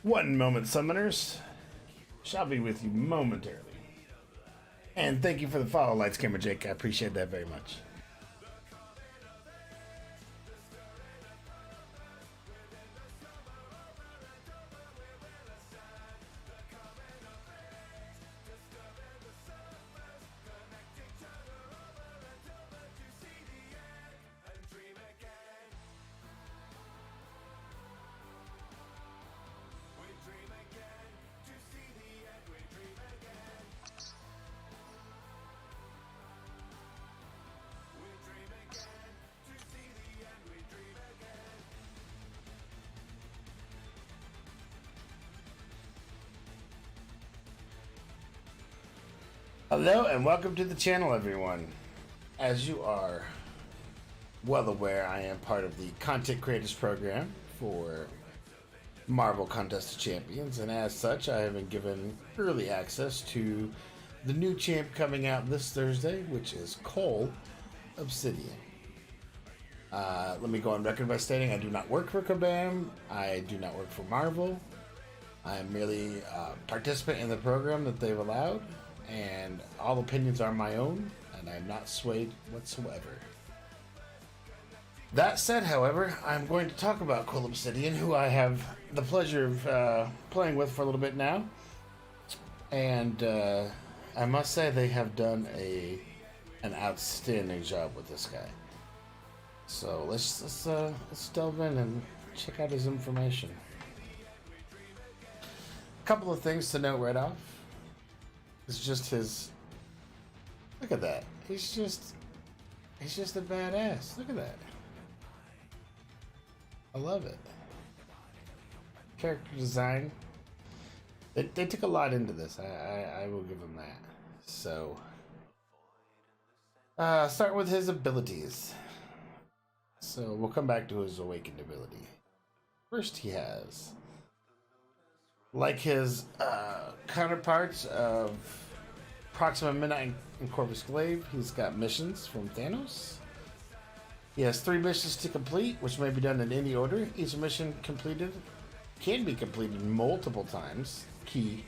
One moment, summoners. Shall be with you momentarily. And thank you for the follow, Lights Camera Jake. I appreciate that very much. Hello and welcome to the channel, everyone. As you are well aware, I am part of the Content Creators Program for Marvel Contest of Champions, and as such, I have been given early access to the new champ coming out this Thursday, which is Cull Obsidian. Let me go on record by stating I do not work for Kabam, I do not work for Marvel. I am merely a participant in the program that they've allowed, and all opinions are my own, and I'm not swayed whatsoever. That said, however, I'm going to talk about Cull Obsidian, who I have the pleasure of playing with for a little bit now, and I must say they have done an outstanding job with this guy. So let's delve in and check out his information. A couple of things to note right off. It's just his. Look at that. He's just a badass. Look at that. I love it. Character design. They took a lot into this. I will give them that. So, start with his abilities. So we'll come back to his awakened ability. First, he has, like his counterparts of Proxima Midnight and Corvus Glaive, he's got missions from Thanos. He has 3 missions to complete, which may be done in any order. Each mission completed can be completed multiple times, key,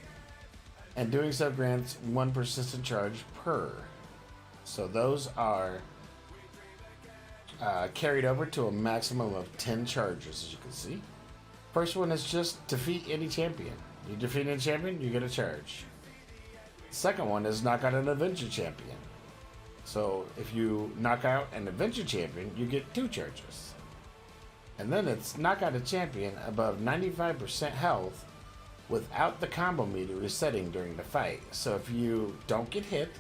and doing so grants 1 persistent charge per. So those are carried over to a maximum of 10 charges, as you can see. First one is just defeat any champion. You defeat any champion, you get a charge. Second one is knock out an Avenger champion. So if you knock out an Avenger champion, you get 2 charges. And then it's knock out a champion above 95% health without the combo meter resetting during the fight. So if you don't get hit,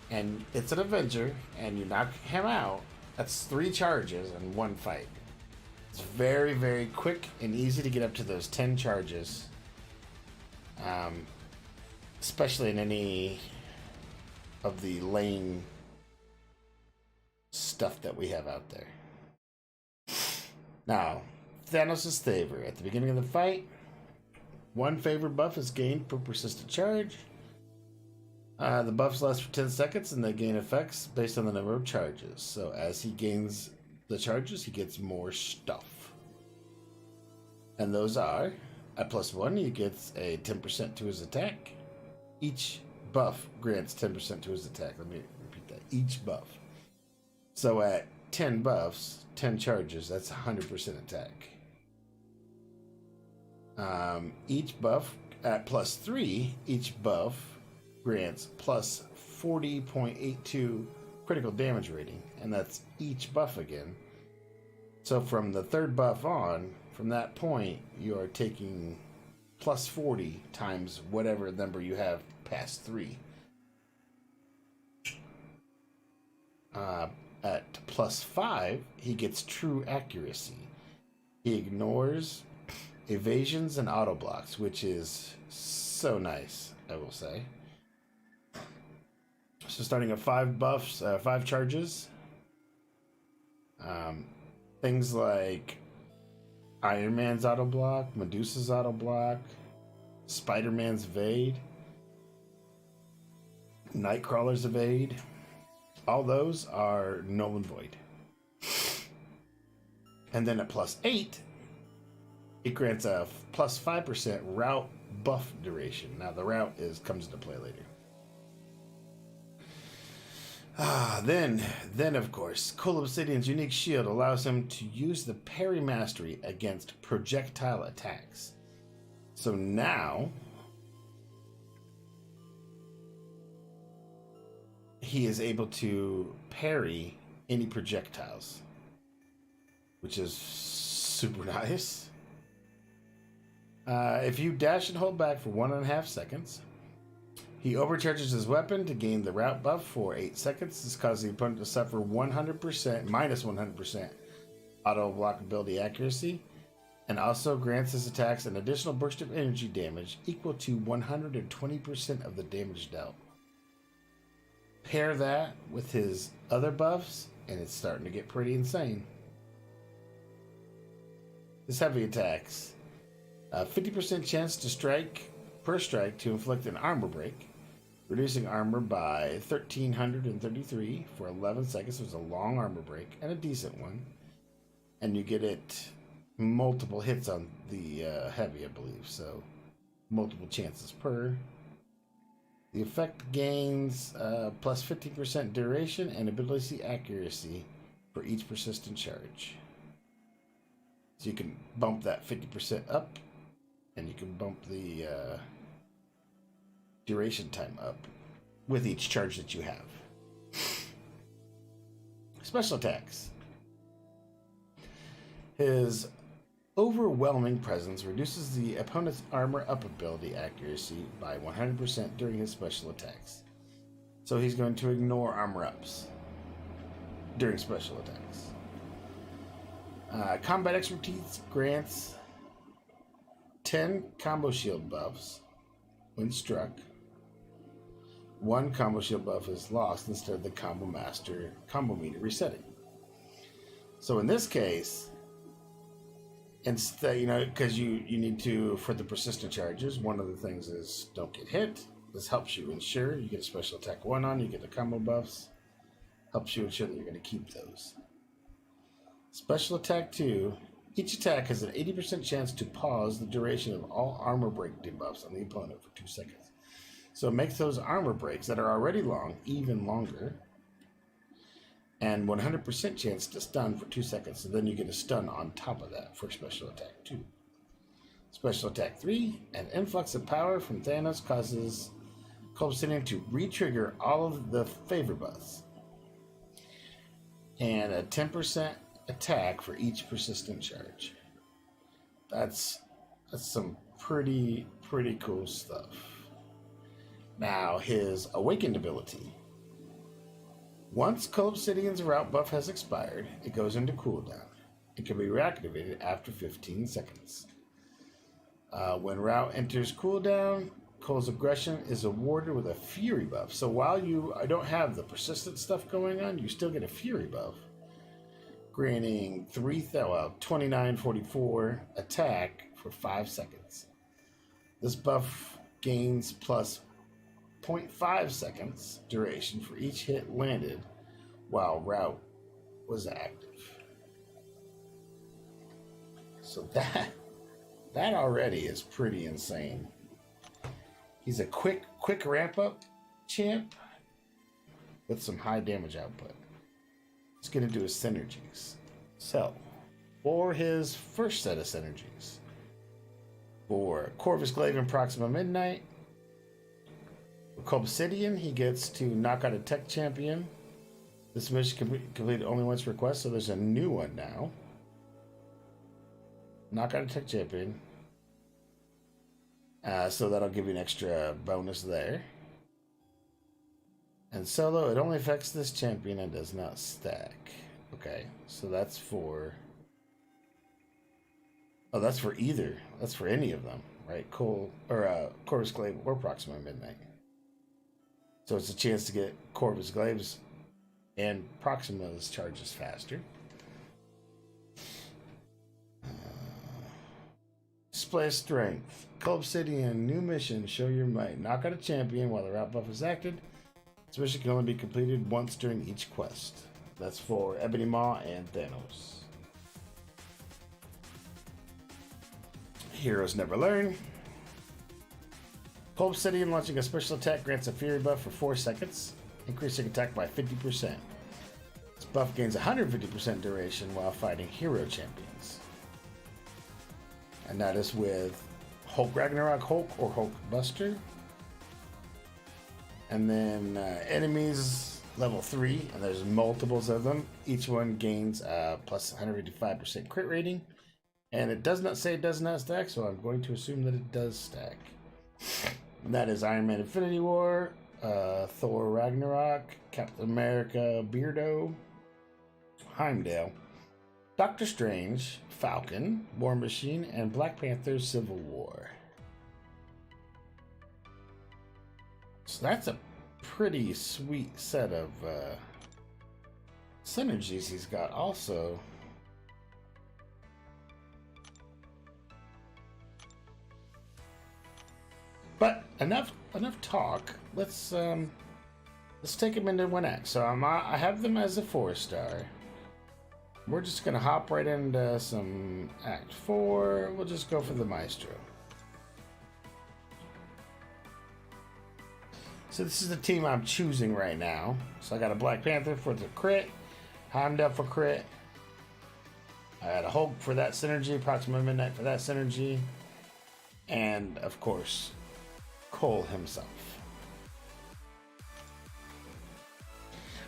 and it's an Avenger, and you knock him out, that's 3 charges in 1 fight. It's very, very quick and easy to get up to those 10 charges. Especially in any of the lane stuff that we have out there. Now, Thanos' favor. At the beginning of the fight, 1 favor buff is gained per persistent charge. The buffs last for 10 seconds and they gain effects based on the number of charges. So as he gains the charges, he gets more stuff. And those are, at +1, he gets a 10% to his attack. Each buff grants 10% to his attack. Let me repeat that. Each buff. So at 10 buffs, 10 charges, that's 100% attack. Each buff, at +3, each buff grants plus 40.82 critical damage rating. And that's each buff again. So from the 3rd buff on, from that point, you are taking plus 40 times whatever number you have past 3. At +5, he gets true accuracy. He ignores evasions and auto blocks, which is so nice, I will say. So starting at 5 buffs, 5 charges. Things like Iron Man's auto block, Medusa's auto block, Spider-Man's evade, Nightcrawler's evade. All those are null and void. And then at +8, It grants a plus 5% route buff duration. Now the route comes into play later. Then of course, Cull Obsidian's unique shield allows him to use the parry mastery against projectile attacks. So now he is able to parry any projectiles, which is super nice. If you dash and hold back for 1.5 seconds, he overcharges his weapon to gain the route buff for 8 seconds. This causes the opponent to suffer 100%, minus 100% auto block ability accuracy, and also grants his attacks an additional burst of energy damage equal to 120% of the damage dealt. Pair that with his other buffs, and it's starting to get pretty insane. His heavy attacks. 50% chance to strike per strike to inflict an armor break, reducing armor by 1,333 for 11 seconds. It was a long armor break and a decent one. And you get it multiple hits on the heavy, I believe. So multiple chances per. The effect gains plus 15% duration and ability accuracy for each persistent charge. So you can bump that 50% up, and you can bump the duration time up with each charge that you have. Special attacks. His overwhelming presence reduces the opponent's armor up ability accuracy by 100% during his special attacks. So he's going to ignore armor ups during special attacks. Combat expertise grants 10 combo shield buffs when struck. 1 combo shield buff is lost instead of the combo master combo meter resetting. So in this case, instead, because you need to, for the persistent charges, one of the things is don't get hit. This helps you ensure you get a special attack 1 on, you get the combo buffs. Helps you ensure that you're going to keep those. Special attack 2. Each attack has an 80% chance to pause the duration of all armor break debuffs on the opponent for 2 seconds. So it makes those armor breaks that are already long even longer. And 100% chance to stun for 2 seconds. So then you get a stun on top of that for special attack 2. Special attack 3. An influx of power from Thanos causes Cull Obsidian to re-trigger all of the favor buffs. And a 10% attack for each persistent charge. That's some pretty cool stuff. Now his awakened ability. Once Cull Obsidian's route buff has expired, it goes into cooldown. It can be reactivated after 15 seconds. When route enters cooldown, Cull's aggression is awarded with a fury buff. So while I don't have the persistent stuff going on, you still get a fury buff, granting 2944 attack for 5 seconds. This buff gains plus 0.5 seconds duration for each hit landed while route was active. So that already is pretty insane. He's a quick ramp up champ with some high damage output. Let's get into his synergies. So, for his first set of synergies, for Corvus Glaive and Proxima Midnight, with Cull Obsidian, he gets to knock out a tech champion. This mission completed only once per quest, so there's a new one now. Knock out a tech champion. So that'll give you an extra bonus there. And solo, it only affects this champion and does not stack. Okay, so that's for... Oh, that's for either. That's for any of them, right? Corvus Glaive or Proxima Midnight. So it's a chance to get Corvus Glaives and Proxima's charges faster. Display strength. Cull Obsidian, new mission, show your might. Knock out a champion while the route buff is active. This mission can only be completed once during each quest. That's for Ebony Maw and Thanos. Heroes never learn. Cull Obsidian launching a special attack grants a fury buff for 4 seconds, increasing attack by 50%. This buff gains 150% duration while fighting hero champions. And that is with Hulk Ragnarok Hulk or Hulk Buster. And then enemies level 3, and there's multiples of them. Each one gains plus 155% crit rating. And it does not say it does not stack, so I'm going to assume that it does stack. And that is Iron Man Infinity War, Thor Ragnarok, Captain America Beardo, Heimdall, Doctor Strange, Falcon, War Machine, and Black Panther Civil War. So that's a pretty sweet set of synergies he's got also. But enough talk. Let's take him into one act. So I have them as a 4-star. We're just gonna hop right into some Act 4. We'll just go for the Maestro. So this is the team I'm choosing right now. So I got a Black Panther for the crit, Heimdall for crit. I had a Hulk for that synergy, Proxima Midnight for that synergy, and of course, Cole himself.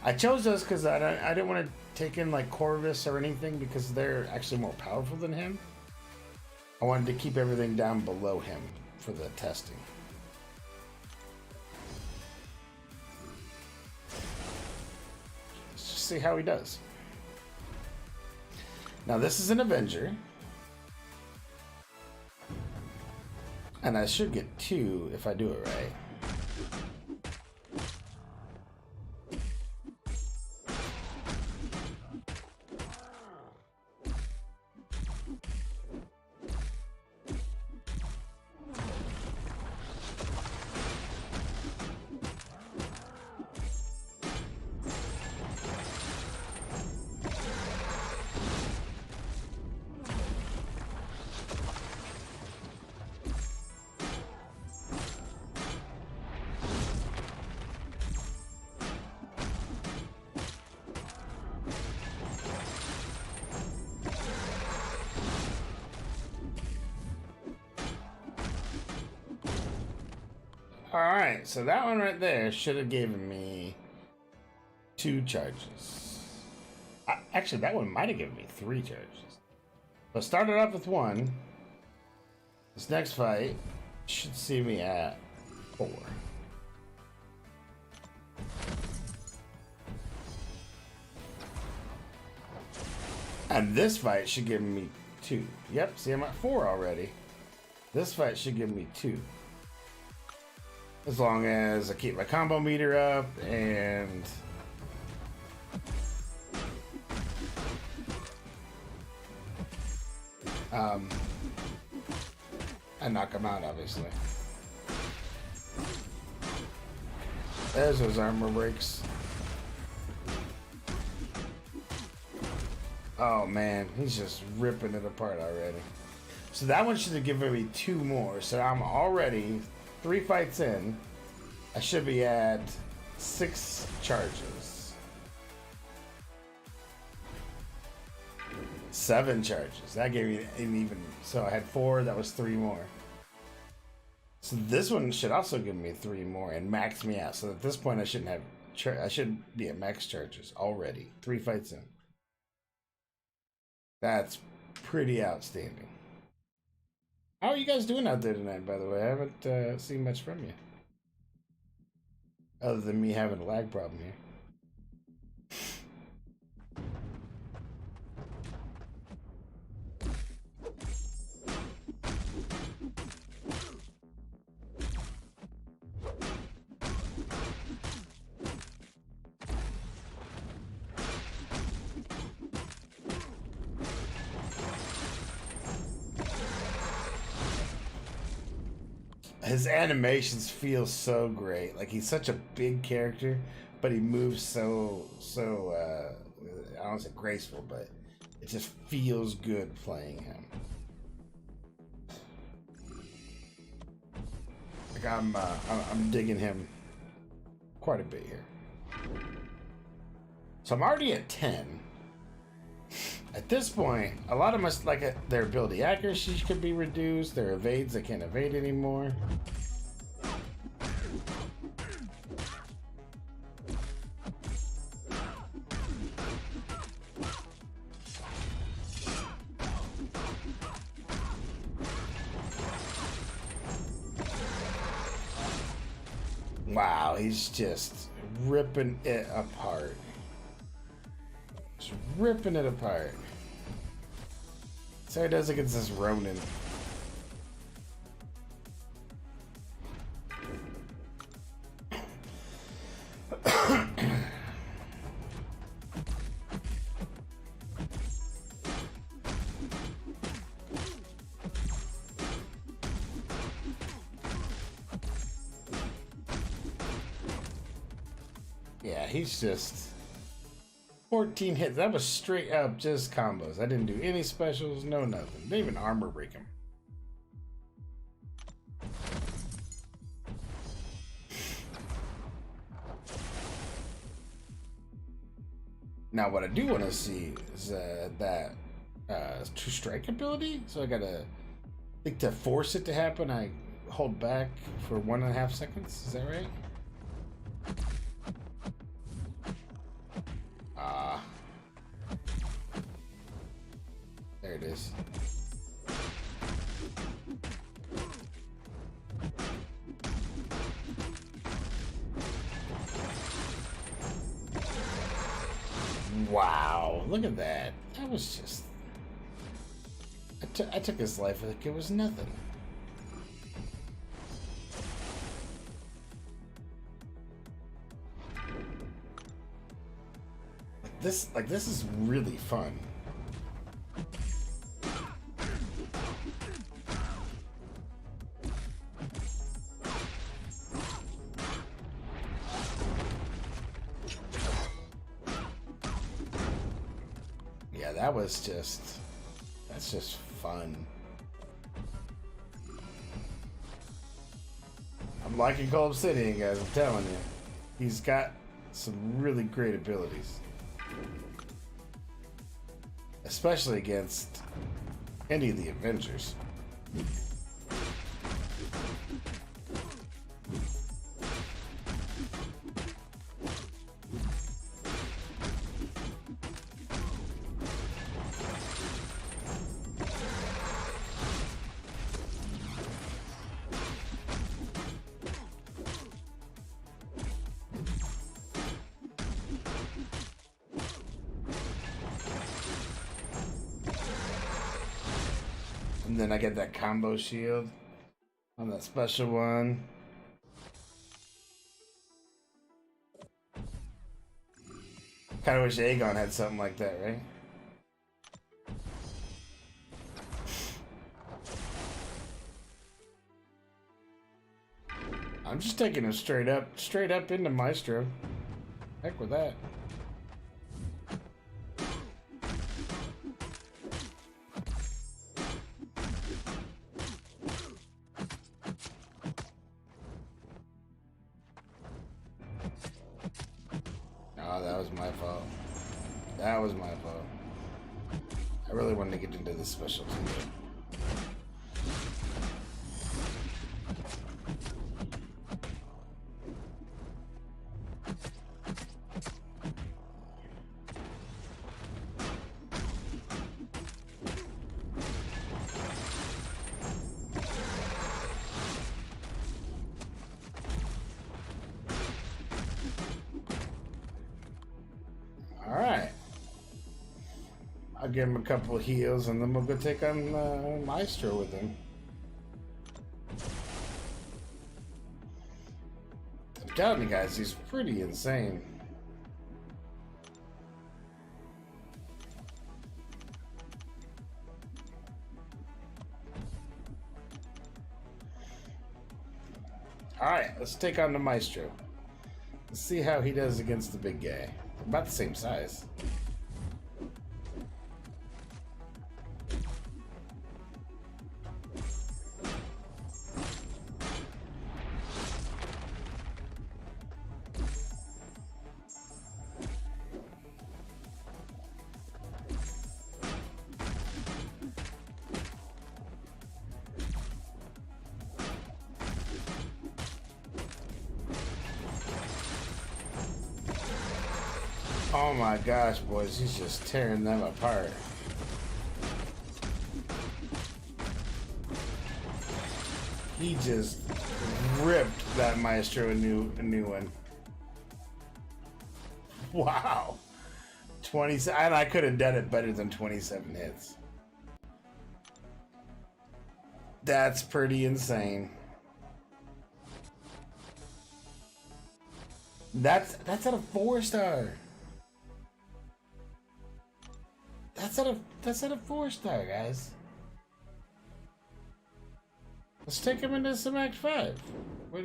I chose those because I didn't want to take in like Corvus or anything because they're actually more powerful than him. I wanted to keep everything down below him for the testing. Let's just see how he does. Now this is an Avenger. And I should get 2 if I do it right. Alright, so that one right there should have given me 2 charges. Actually, that one might have given me 3 charges. So I started off with 1. This next fight should see me at 4. And this fight should give me 2. Yep, see I'm at 4 already. This fight should give me 2. As long as I keep my combo meter up and I knock him out, obviously. There's those armor breaks. Oh man, he's just ripping it apart already. So that one should have given me 2 more. So I'm already 3 fights in. I should be at 6 charges. 7 charges. That gave me an even. So I had 4. That was 3 more. So this one should also give me 3 more and max me out. So at this point, I shouldn't have. I should be at max charges already. 3 fights in. That's pretty outstanding. How are you guys doing out there tonight, by the way? I haven't seen much from you. Other than me having a lag problem here. His animations feel so great. Like, he's such a big character, but he moves so I don't say graceful, but it just feels good playing him. Like I'm digging him quite a bit here. So I'm already at 10. At this point, a lot of us, like, their ability accuracy could be reduced. Their evades, they can't evade anymore. Wow, he's just ripping it apart. Just ripping it apart. So he does against this Ronin. Yeah, he's just 14 hits. That was straight up just combos. I didn't do any specials, no nothing. Didn't even armor break him. Now, what I do want to see is that true strike ability. So I gotta think to force it to happen. I hold back for 1.5 seconds. Is that right? There it is. Wow, look at that. That was just... I took his life like it was nothing. This is really fun. Yeah, that's just fun. I'm liking Cull Obsidian, guys, I'm telling you. He's got some really great abilities. Especially against any of the Avengers. And then I get that combo shield on that special one. Kinda wish Aegon had something like that, right? I'm just taking him straight up into Maestro. Heck with that. Oh, that was my fault. That was my fault. I really wanted to get into this special too. Alright. I'll give him a couple of heals and then we'll go take on Maestro with him. I'm telling you guys, he's pretty insane. Alright, let's take on the Maestro. Let's see how he does against the big guy. About the same size. Oh my gosh, boys, he's just tearing them apart. He just ripped that Maestro a new one. Wow. 27, and I could have done it better than 27 hits. That's pretty insane. That's at a 4-star. That's at a 4-star, guys. Let's take him into some Act 5. What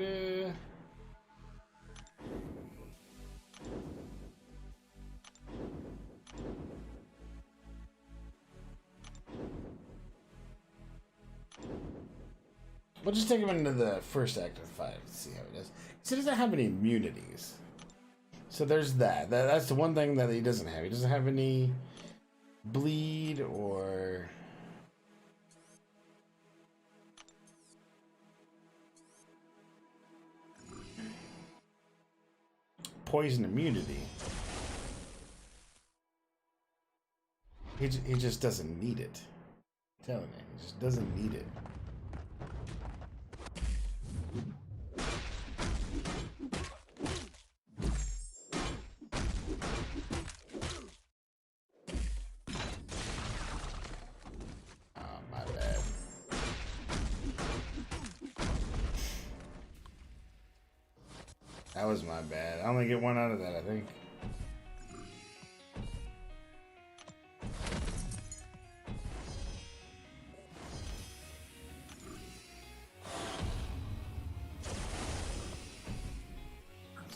We'll just take him into the first act of 5 to see how he does. He doesn't have any immunities. So there's that. That's the one thing that he doesn't have. He doesn't have any bleed or poison immunity. He just doesn't need it. I'm telling you, he just doesn't need it. That was my bad. I only get one out of that, I think.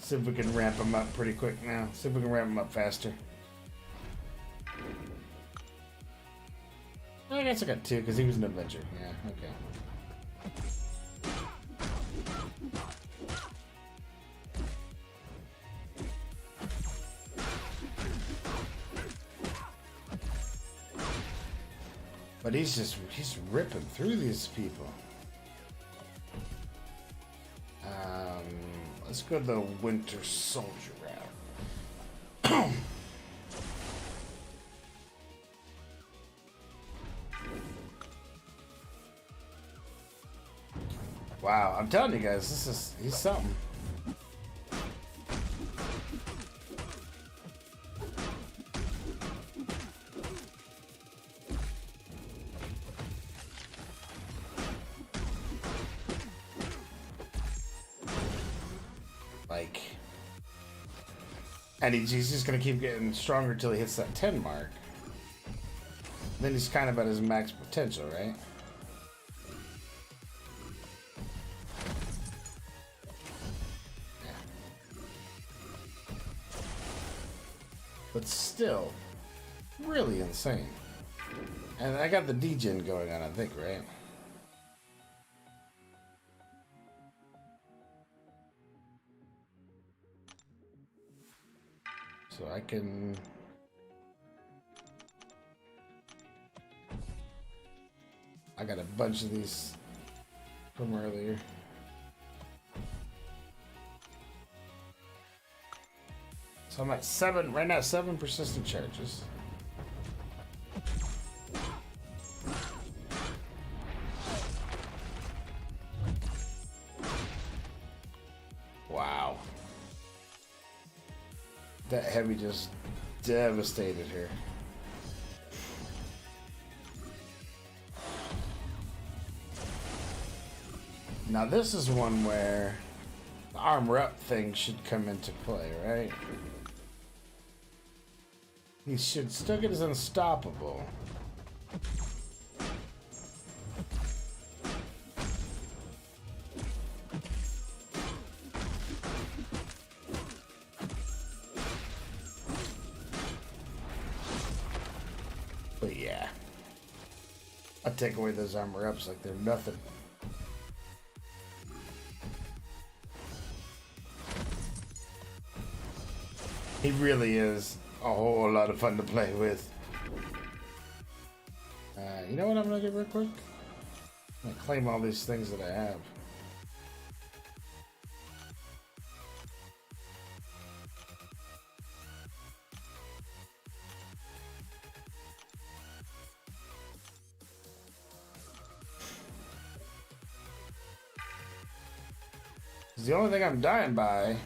See if we can ramp him up pretty quick now. See if we can ramp him up faster. I guess I got 2 because he was an adventure. Yeah, okay. But he's ripping through these people. Let's go the Winter Soldier route. Wow, I'm telling you guys, he's something. And he's just gonna keep getting stronger until he hits that 10 mark. Then he's kind of at his max potential, right? Yeah. But still, really insane. And I got the degen going on, I think, right? So I can... I got a bunch of these from earlier. So I'm at 7, right now 7 persistent charges. Wow. That heavy just devastated her. Now this is one where the armor up thing should come into play, right? He should still get his unstoppable. But yeah, I'll take away those armor ups like they're nothing. He really is a whole lot of fun to play with. You know what I'm gonna do real quick? I'm gonna claim all these things that I have. The only thing I'm dying by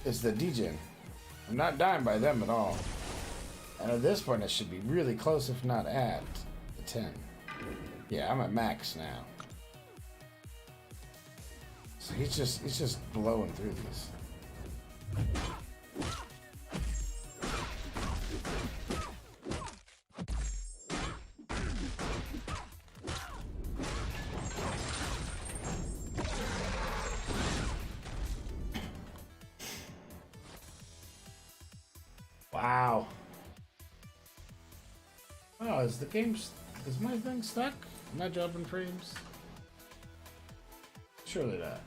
is the degen. I'm not dying by them at all. And at this point, it should be really close, if not at the 10. Yeah, I'm at max now. So he's just blowing through these. Wow. Oh, is my thing stuck? Am I dropping frames? Surely not.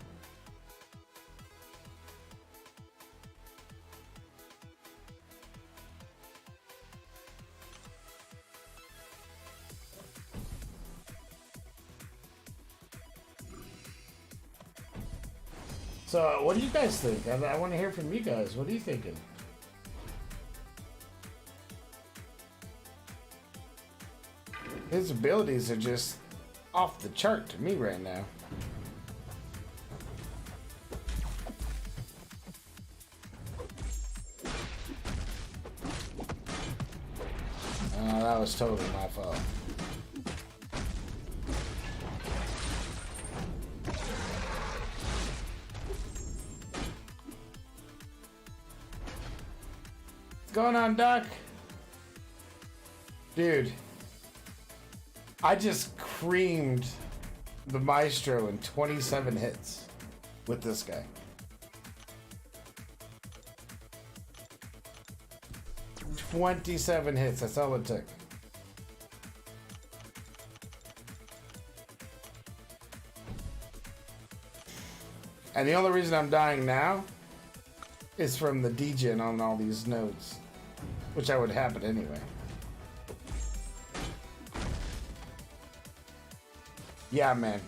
So, what do you guys think? I want to hear from you guys. What are you thinking? His abilities are just off the chart to me right now. Oh, that was totally my fault. What's going on, Doc? Dude. I just creamed the Maestro in 27 hits with this guy. "27 hits, that's all it took. And the only reason I'm dying now is from the degen on all these nodes, which I would happen anyway. Yeah, man.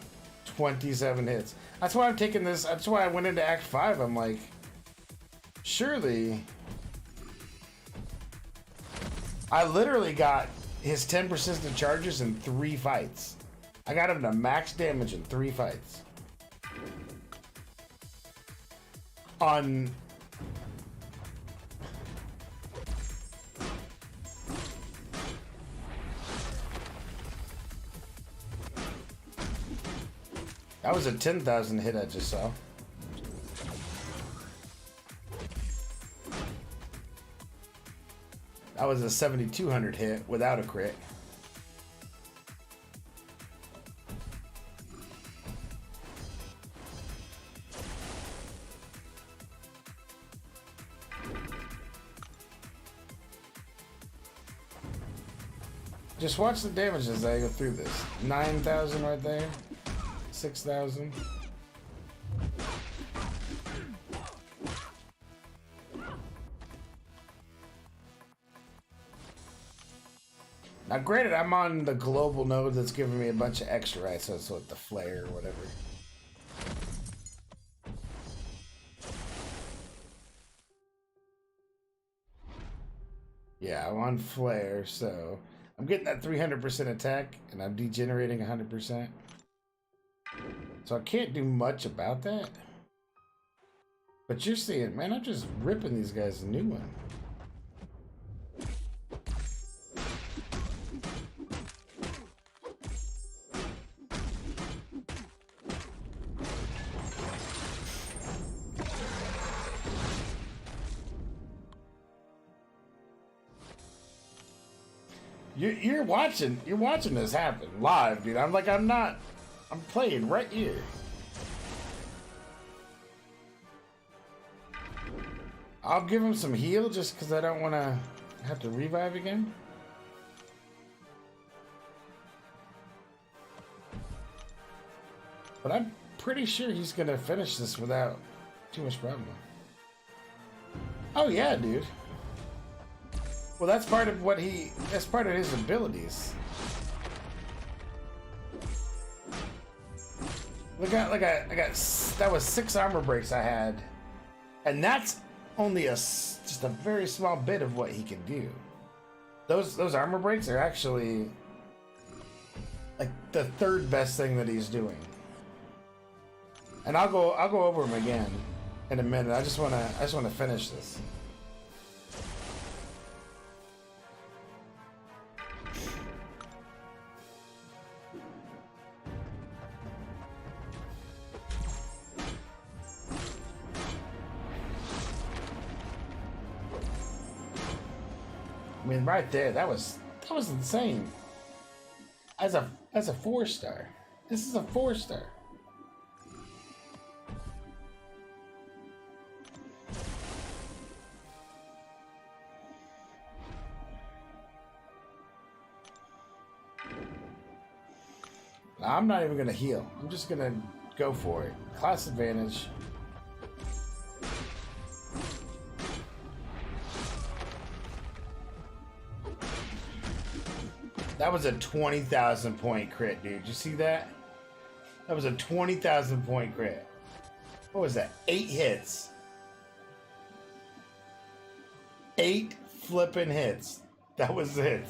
27 hits. That's why I'm taking this. That's why I went into Act 5. I'm like, surely. I literally got his 10 persistent charges in 3 fights. I got him to max damage in 3 fights. On. That was a 10,000 hit I just saw. That was a 7,200 hit without a crit. Just watch the damage as I go through this. 9,000 right there. 6,000. Now, granted, I'm on the global node that's giving me a bunch of extra, right? So it's what the flare or whatever. Yeah, I'm on flare, so I'm getting that 300% attack, and I'm degenerating 100%. So I can't do much about that. But you're seeing, man, I'm just ripping these guys a new one. You're watching this happen live, dude. I'm playing right here. I'll give him some heal just because I don't want to have to revive again. But I'm pretty sure he's going to finish this without too much problem. Oh yeah, dude. Well, that's part of that's part of his abilities. I got that was 6 armor breaks I had, and that's only just a very small bit of what he can do. Those armor breaks are actually like the third best thing that he's doing. And I'll go over him again in a minute. I just wanna finish this. I mean, right there, that was insane. As a 4-star, this is a 4-star. I'm not even gonna heal. I'm just gonna go for it. Class advantage. That was a 20,000 point crit, dude. You see that? That was a 20,000 point crit. What was that? 8 hits. 8 flipping hits. That was it.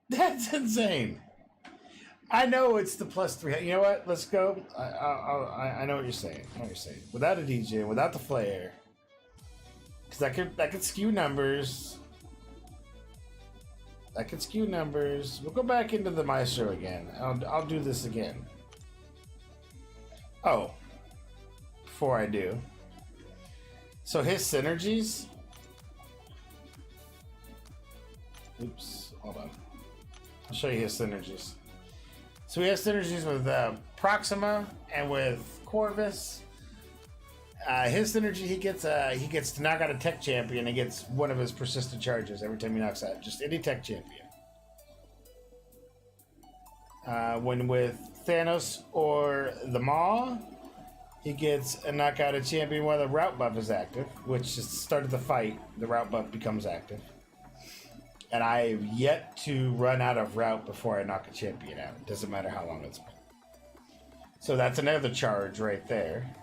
That's insane. I know it's the +3. You know what? Let's go. I know what you're saying. I know what you're saying. Without a DJ, without the flare, because that could skew numbers. That could skew numbers. We'll go back into the Maestro again. I'll do this again. Oh, before I do. So his synergies. Oops, hold on. I'll show you his synergies. So he has synergies with Proxima and with Corvus. His synergy, he gets to knock out a tech champion. He gets one of his persistent charges every time he knocks out just any tech champion. When with Thanos or the Maw, he gets a knockout a champion while the route buff is active, which is the start of the fight. The route buff becomes active. And I have yet to run out of route before I knock a champion out. It doesn't matter how long it's been. So that's another charge right there.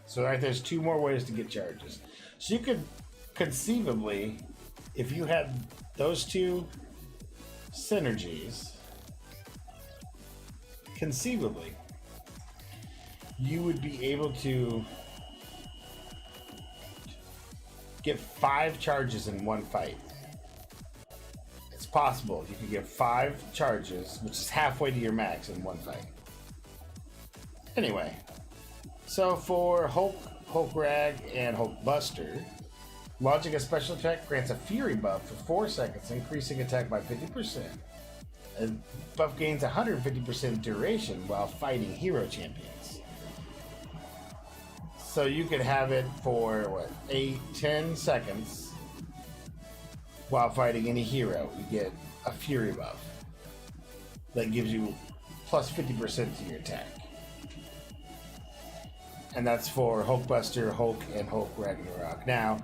So right there's 2 more ways to get charges. So you could conceivably, if you had those 2 synergies, conceivably, you would be able to get 5 charges in one fight. Possible you can get 5 charges, which is halfway to your max in one fight. Anyway, so for Hulk Rag and Hulk Buster, launching a special attack grants a Fury buff for 4 seconds, increasing attack by 50%. And buff gains 150% duration while fighting hero champions. So you could have it for what, 8-10 seconds. While fighting any hero, you get a Fury buff that gives you plus 50% to your attack. And that's for Hulkbuster, Hulk, and Hulk Ragnarok. Now,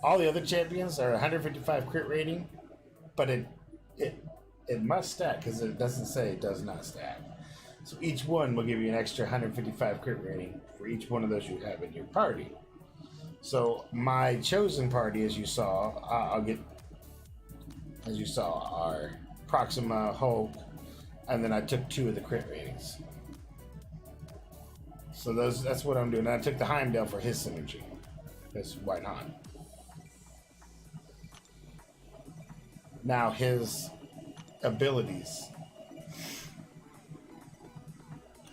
all the other champions are 155 crit rating, but it must stack because it doesn't say it does not stack. So each one will give you an extra 155 crit rating for each one of those you have in your party. So my chosen party, as you saw, are Proxima, Hulk, and then I took 2 of the crit ratings. So that's what I'm doing. And I took the Heimdall for his synergy, because why not? Now his abilities.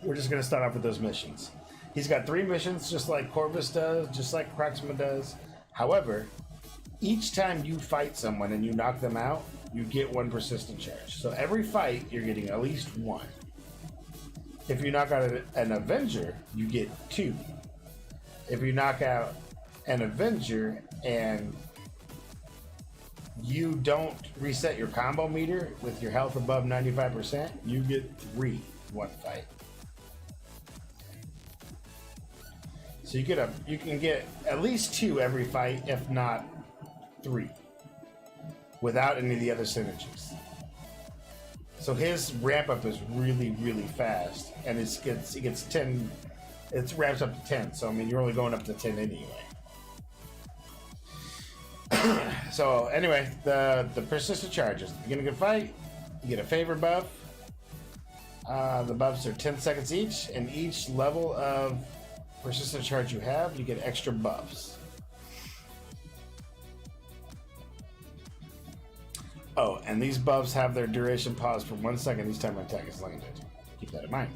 We're just going to start off with those missions. He's got 3 missions, just like Corvus does, just like Proxima does. However, each time you fight someone and you knock them out, you get 1 persistent charge. So every fight, you're getting at least 1. If you knock out an Avenger, you get 2. If you knock out an Avenger and you don't reset your combo meter with your health above 95%, you get 3 one fight. So you can get at least 2 every fight, if not 3, without any of the other synergies. So his ramp up is really, really fast, and it gets 10. It ramps up to 10. So I mean, you're only going up to 10 anyway. So anyway, the persistent charges. At the beginning of a fight, You get a favor buff. The buffs are 10 seconds each, and each level of persistent charge you have, you get extra buffs. Oh, and these buffs have their duration paused for 1 second each time an attack is landed. Keep that in mind.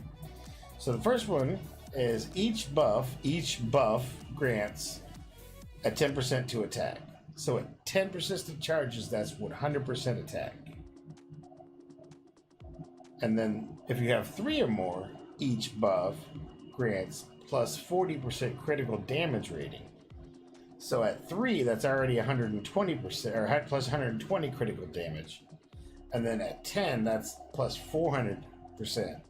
So the first one is each buff grants a 10% to attack. So at 10 persistent charges, that's 100% attack. And then if you have 3 or more, each buff grants plus 40% critical damage rating. So at 3, that's already 120%, or plus 120 critical damage. And then at 10, that's plus 400%,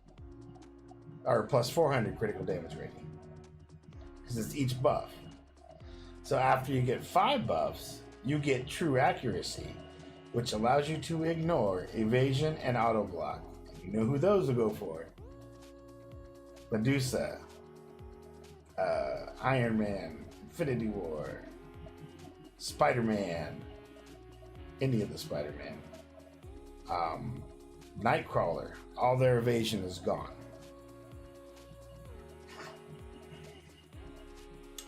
or plus 400 critical damage rating. Because it's each buff. So after you get 5 buffs, you get true accuracy, which allows you to ignore evasion and auto block. You know who those will go for. Medusa, Iron Man, Infinity War, Spider-Man, any of the Spider-Man, Nightcrawler, all their evasion is gone.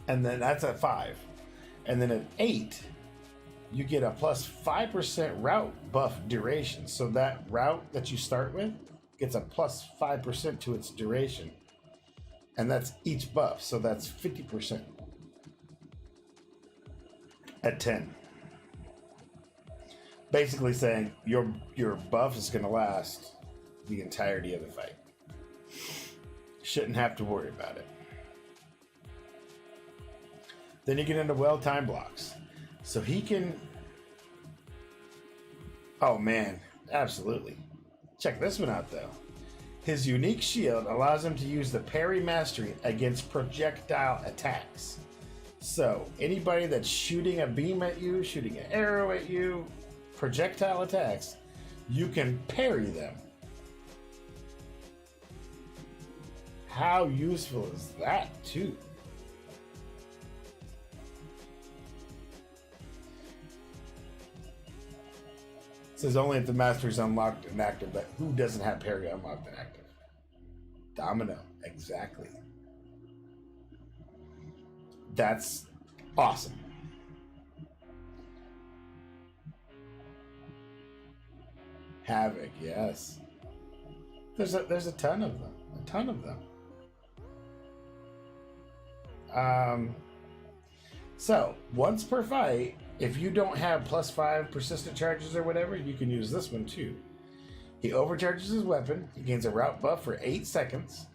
And then that's at 5. And then at 8, you get a plus 5% route buff duration. So that route that you start with gets a plus 5% to its duration. And that's each buff, so that's 50% at 10. Basically saying your buff is going to last the entirety of the fight. Shouldn't have to worry about it. Then you get into well-timed blocks. So he can... Oh man, absolutely. Check this one out though. His unique shield allows him to use the parry mastery against projectile attacks. So anybody that's shooting a beam at you, shooting an arrow at you, projectile attacks, you can parry them. How useful is that too? It says only if the mastery is unlocked and active, but who doesn't have parry unlocked and active? Domino, exactly. That's awesome. Havoc, yes. There's a ton of them. A ton of them. So once per fight, if you don't have plus 5 persistent charges or whatever, you can use this one too. He overcharges his weapon. He gains a route buff for 8 seconds.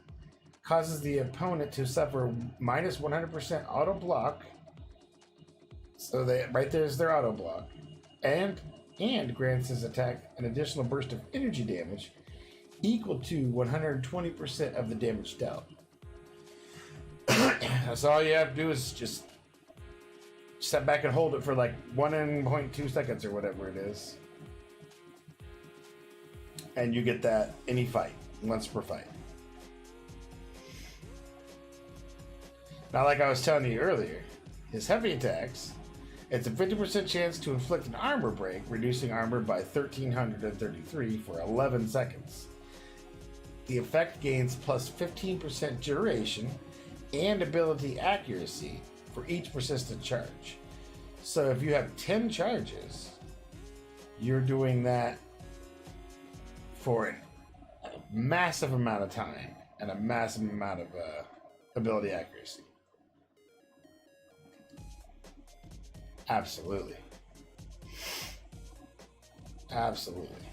Causes the opponent to suffer minus 100% auto block. So right there's their auto block. And grants his attack an additional burst of energy damage equal to 120% of the damage dealt. That's all you have to do is just step back and hold it for like 1.2 seconds or whatever it is. And you get that any fight, once per fight. Now, like I was telling you earlier, his heavy attacks, it's a 50% chance to inflict an armor break, reducing armor by 1,333 for 11 seconds. The effect gains plus 15% duration and ability accuracy for each persistent charge. So if you have 10 charges, you're doing that for a massive amount of time and a massive amount of ability accuracy. Absolutely. Absolutely.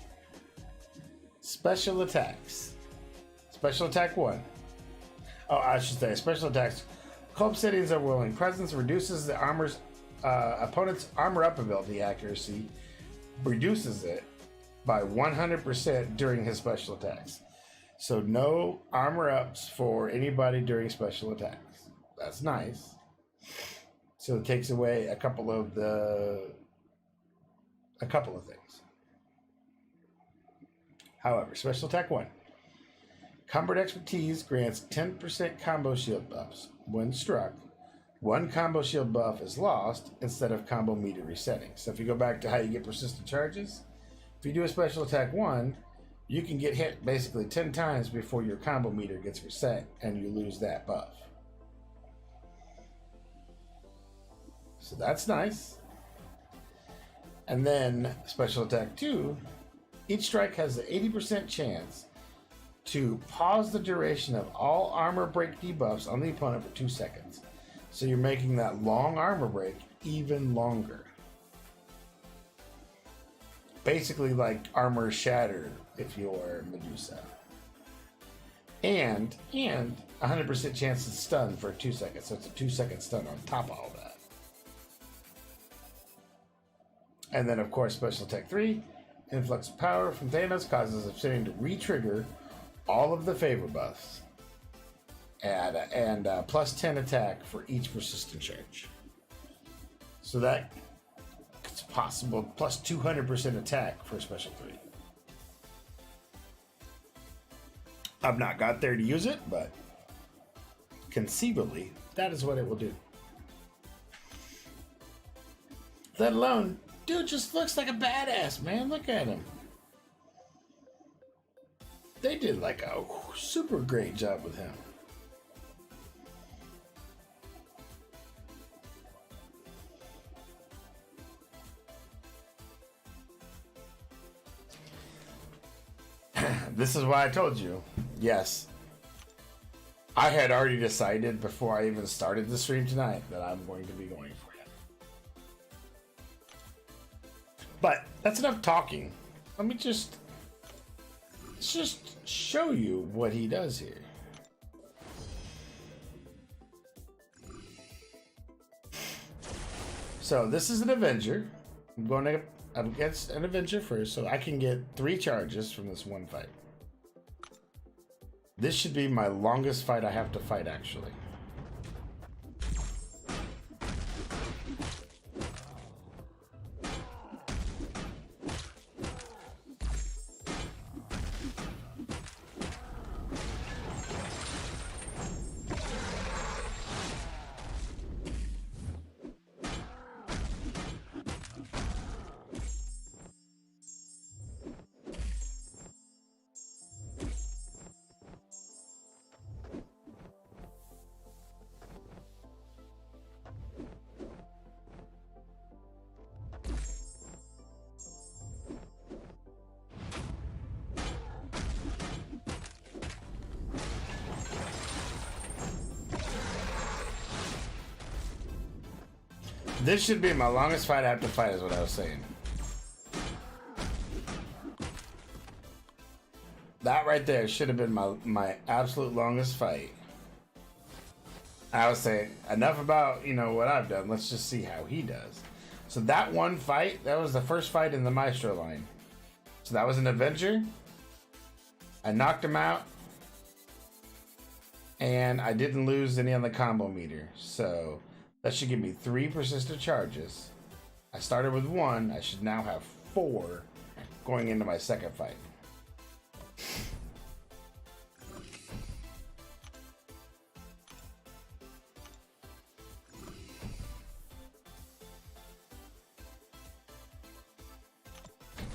Special attacks. Special attack 1. Oh, I should say special attacks. Cull Obsidian's Overwhelming Presence reduces the opponent's armor up ability accuracy, reduces it by 100% during his special attacks. So no armor ups for anybody during special attacks. That's nice. So it takes away a couple of things. However, special attack 1. Combat Expertise grants 10% combo shield buffs. When struck, 1 combo shield buff is lost instead of combo meter resetting. So if you go back to how you get persistent charges, if you do a special attack 1, you can get hit basically 10 times before your combo meter gets reset and you lose that buff. So that's nice. And then special attack 2, each strike has an 80% chance to pause the duration of all armor break debuffs on the opponent for 2 seconds. So you're making that long armor break even longer. Basically like armor shatter if you're Medusa. And 100% chance to stun for 2 seconds. So it's a 2-second stun on top of all that. And then, of course, special attack 3, influx of power from Thanos causes Obsidian to re-trigger all of the favor buffs. And plus 10 attack for each persistent charge. So that it's possible, plus 200% attack for special 3. I've not got there to use it, but conceivably, that is what it will do. Let alone, dude just looks like a badass, man. Look at him. They did like a super great job with him. This is why I told you. Yes. I had already decided before I even started the stream tonight that I'm going to be going for it. But that's enough talking. Let me just show you what he does here. So this is an Avenger. I'm going up against an Avenger first, so I can get 3 charges from this one fight. This should be my longest fight I have to fight, actually. This should be my longest fight I have to fight, is what I was saying. That right there should have been my absolute longest fight. I was saying, enough about, what I've done. Let's just see how he does. So that one fight, that was the first fight in the Maestro line. So that was an Avenger. I knocked him out. And I didn't lose any on the combo meter. So that should give me 3 persistent charges. I started with 1. I should now have 4 going into my second fight.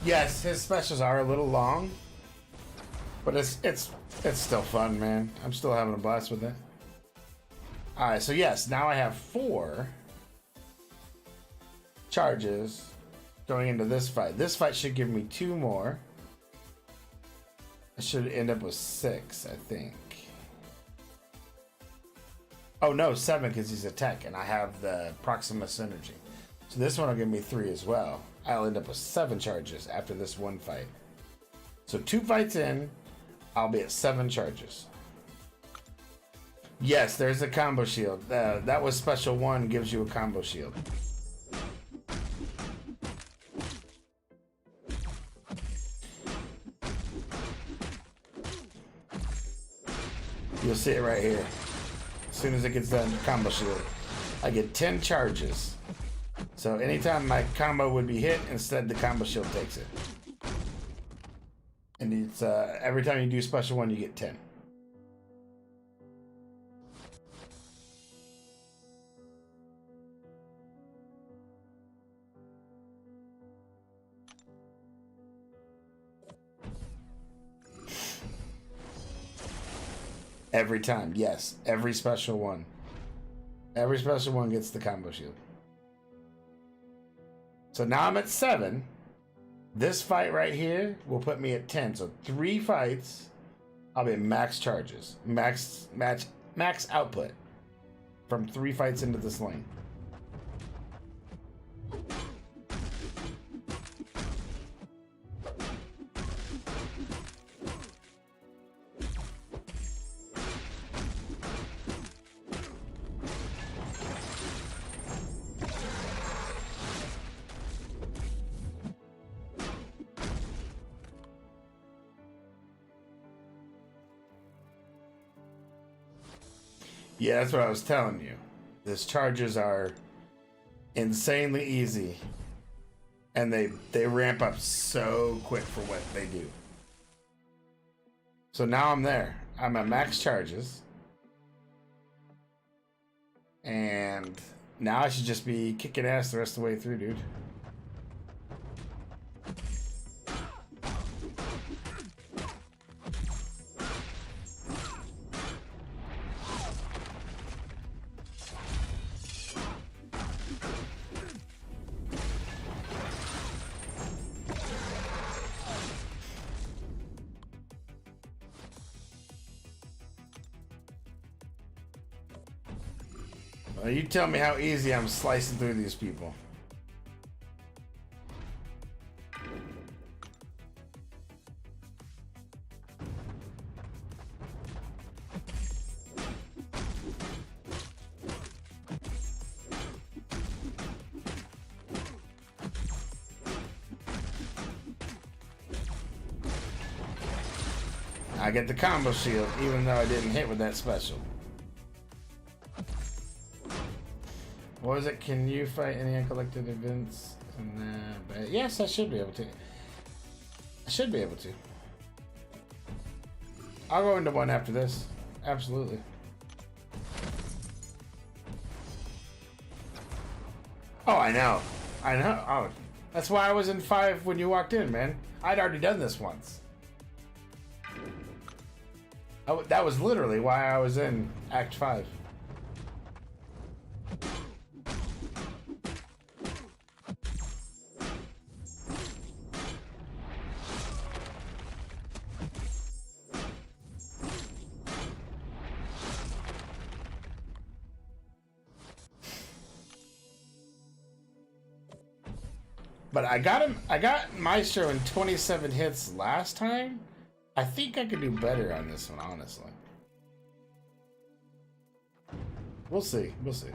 Yes, his specials are a little long, but it's still fun, man. I'm still having a blast with it. Alright, so yes, now I have 4 charges going into this fight. This fight should give me 2 more. I should end up with 6, I think. Oh no, 7 because he's a tech and I have the Proxima Synergy. So this one will give me 3 as well. I'll end up with 7 charges after this one fight. So 2 fights in, I'll be at 7 charges. Yes, there's a combo shield. That was special 1, gives you a combo shield. You'll see it right here. As soon as it gets done, combo shield. I get 10 charges. So anytime my combo would be hit, instead the combo shield takes it. And it's every time you do special 1, you get 10. Every time, yes. Every special one. Every special one gets the combo shield. So now I'm at 7. This fight right here will put me at 10. So 3 fights, I'll be at max charges. Max output from 3 fights into this lane. Yeah, that's what I was telling you. These charges are insanely easy. And they ramp up so quick for what they do. So now I'm there. I'm at max charges. And now I should just be kicking ass the rest of the way through, dude. You tell me how easy I'm slicing through these people. I get the combo shield, even though I didn't hit with that special. What was it? Can you fight any uncollected events? But yes, I should be able to. I should be able to. I'll go into one after this. Absolutely. Oh, I know. I know. Oh, that's why I was in 5 when you walked in, man. I'd already done this once. That was literally why I was in Act 5. But I got Maestro in 27 hits last time. I think I could do better on this one, honestly. We'll see. We'll see.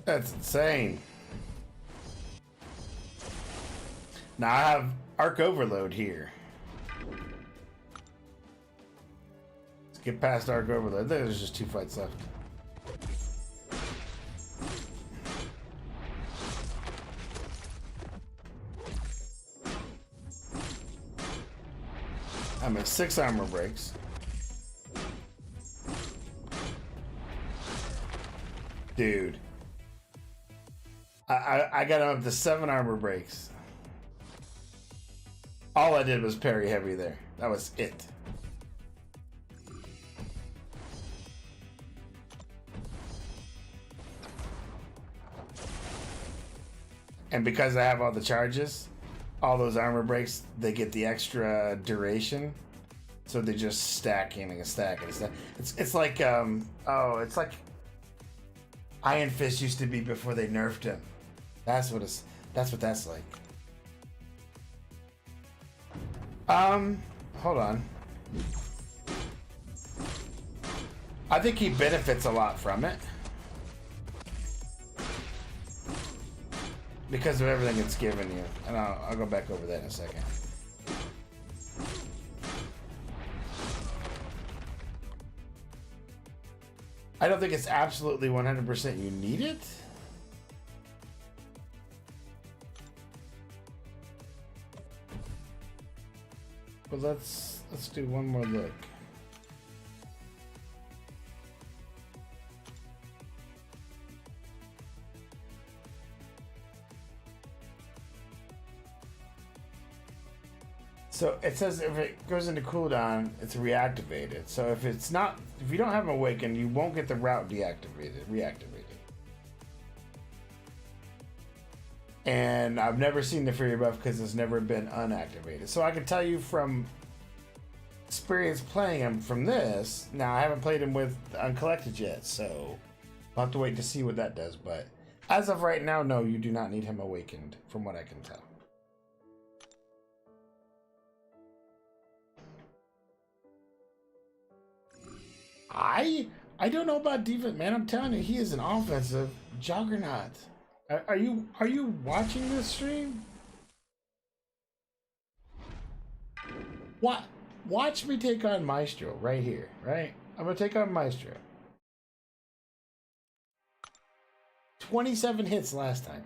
That's insane. Now I have Arc Overload here. Let's get past Arc Overload. There's just 2 fights left. I'm at 6 armor breaks. Dude. I got him up to 7 armor breaks. All I did was parry heavy there. That was it. And because I have all the charges, all those armor breaks, they get the extra duration. So they just stacking and stacking and stack. It's like it's like Iron Fist used to be before they nerfed him. That's what that's like. Hold on. I think he benefits a lot from it. Because of everything it's given you. And I'll go back over that in a second. I don't think it's absolutely 100% you need it. but let's do one more look. So it says if it goes into cooldown, it's reactivated. So if you don't have an awaken, you won't get the route reactivated. And I've never seen the Fury buff because it's never been unactivated. So I can tell you from experience playing him from this. Now I haven't played him with Uncollected yet, so I'll have to wait to see what that does. But as of right now, no, you do not need him awakened, from what I can tell. I don't know about defense, man. I'm telling you, he is an offensive juggernaut. Are you watching this stream? What? Watch me take on Maestro right here, right? I'm gonna take on Maestro. 27 hits last time.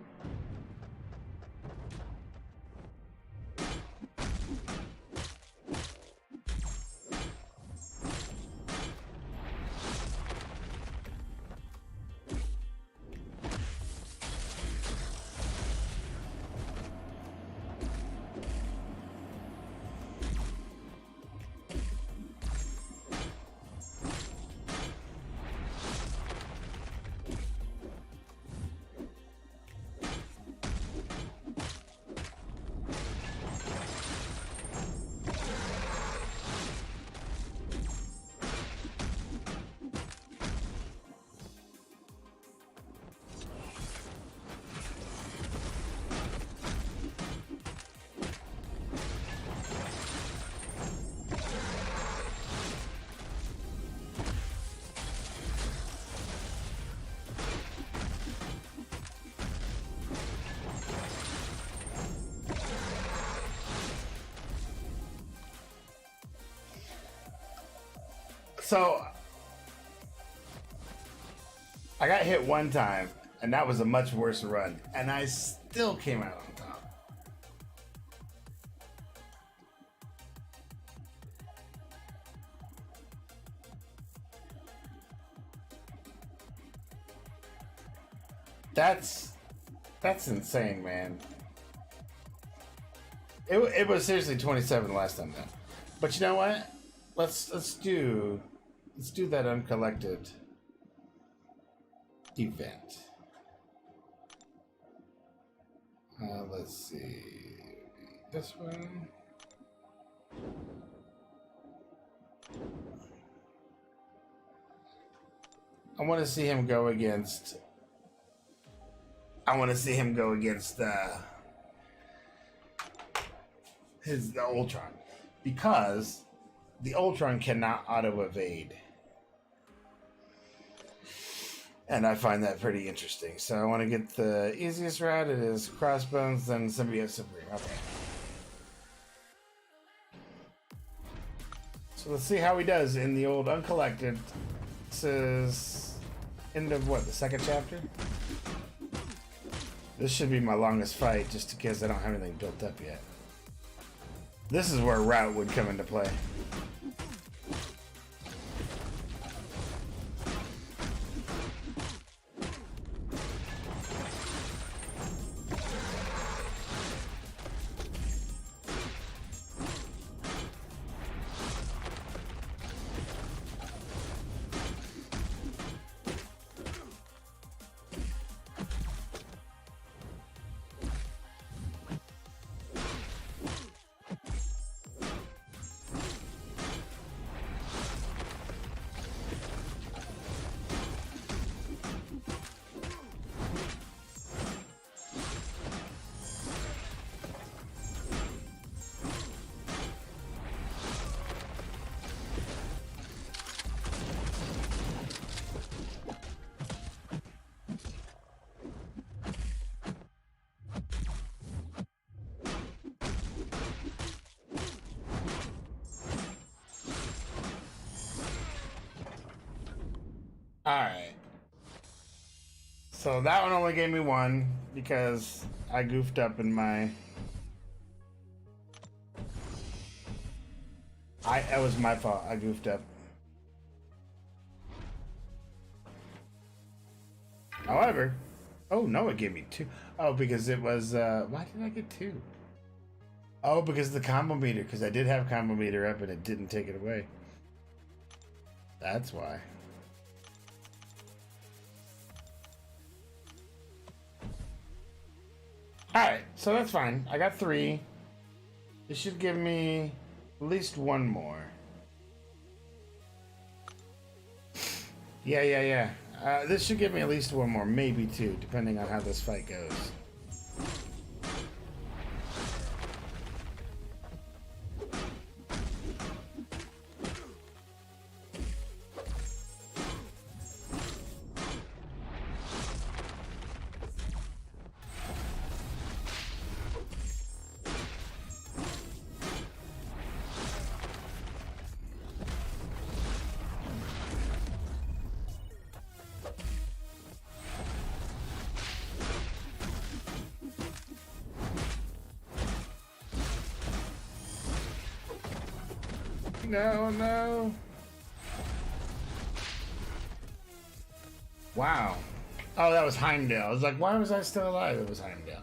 So I got hit one time, and that was a much worse run, and I still came out on top. That's insane, man. It was seriously 27 last time though. But you know what? Let's do that uncollected event. Let's see. This one. I want to see him go against the Ultron, because the Ultron cannot auto evade, and I find that pretty interesting. So I want to get the easiest route. It is Crossbones, then Symbiote Supreme. Okay. So let's see how he does in the old Uncollected. This is end of what, the second chapter? This should be my longest fight, just because I don't have anything built up yet. This is where route would come into play. Alright. So that one only gave me one because I goofed up in my That was my fault. I goofed up. However, oh no, it gave me 2. Oh, because it was, why did I get 2? Oh, because of the combo meter, because I did have combo meter up and it didn't take it away. That's why. Alright, so that's fine. I got 3. This should give me at least 1 more. Yeah. This should give me at least 1 more, maybe 2, depending on how this fight goes. No. Wow. Oh, that was Heimdall. I was like, why was I still alive? It was Heimdall.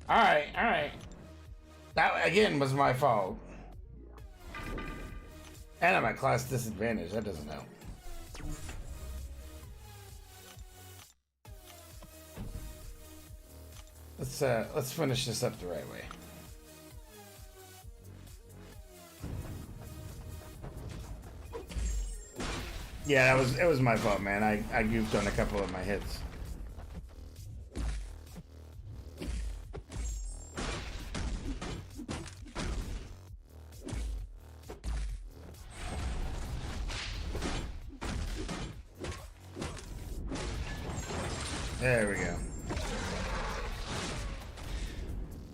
Alright. That, again, was my fault. And I'm at class disadvantage. That doesn't help. Let's finish this up the right way. Yeah, it was my fault, man. I goofed on a couple of my hits. There we go.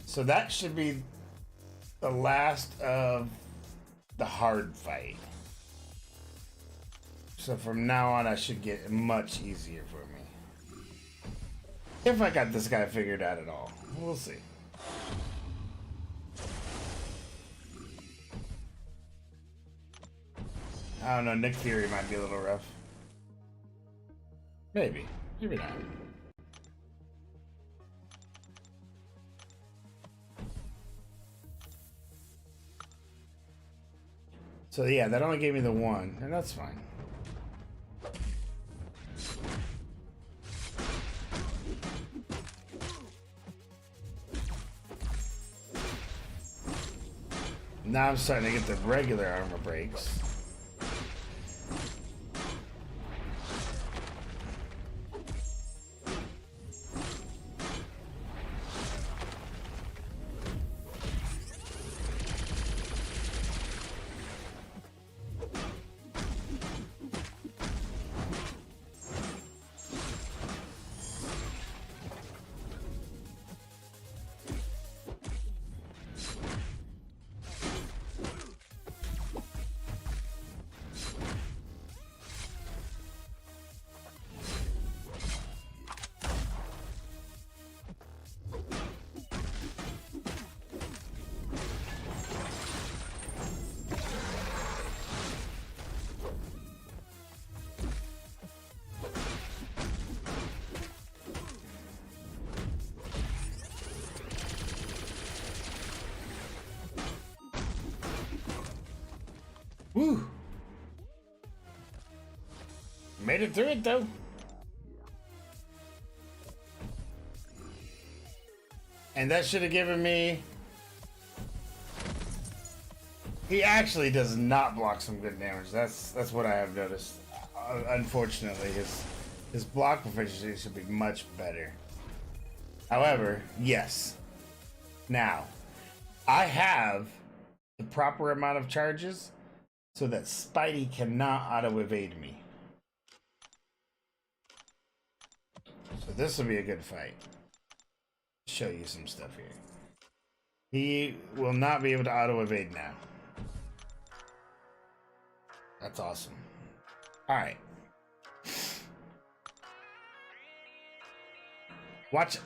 So that should be the last of the hard fight. So from now on, I should get much easier for me. If I got this guy figured out at all. We'll see. I don't know, Nick Fury might be a little rough. Maybe. Maybe not. So yeah, that only gave me the 1, and that's fine. Now I'm starting to get the regular armor breaks. Woo! Made it through it though. And that should have given me... He actually does not block some good damage. That's what I have noticed. Unfortunately, his block proficiency should be much better. However, yes. Now, I have the proper amount of charges so that Spidey cannot auto-evade me. So this will be a good fight. Show you some stuff here. He will not be able to auto-evade now. That's awesome. Alright. Watch it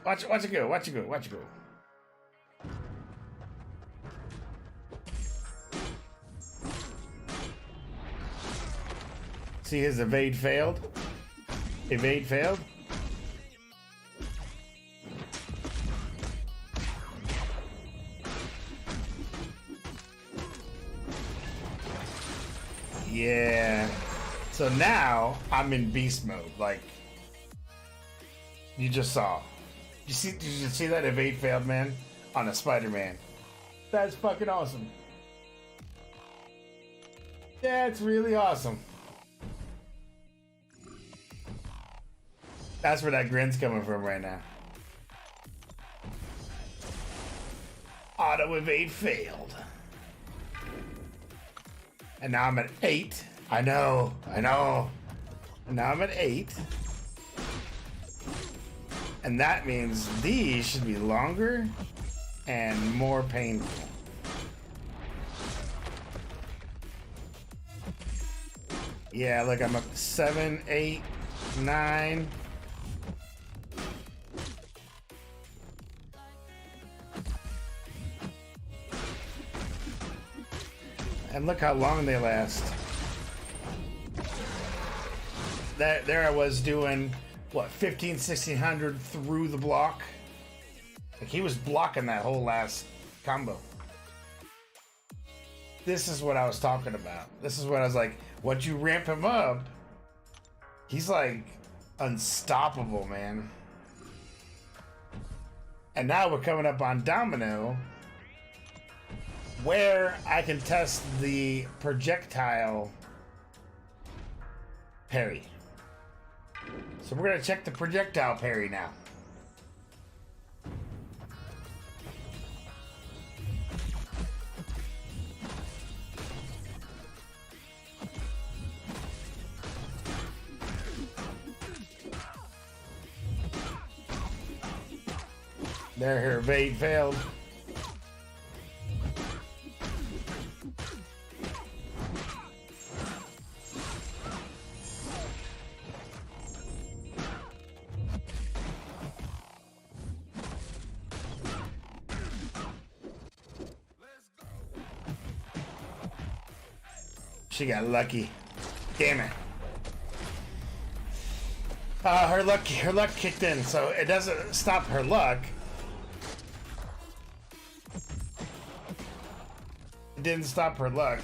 go, watch it go, watch it go. See his evade failed? Evade failed? Yeah. So now I'm in beast mode. Like you just saw. Did you see that evade failed, man? On a Spider-Man. That's fucking awesome. That's really awesome. That's where that grin's coming from right now. Auto evade failed. And now I'm at 8. I know. And now I'm at 8. And that means these should be longer and more painful. Yeah, look, I'm up to 7, 8, 9. And look how long they last. There I was doing, what, 1600 through the block? Like, he was blocking that whole last combo. This is what I was talking about. This is what I was like, once you ramp him up, he's like unstoppable, man. And now we're coming up on Domino, where I can test the projectile parry. So we're gonna check the projectile parry now. There, her evade failed. She got lucky. Damn it. Her luck kicked in, so it doesn't stop her luck. It didn't stop her luck.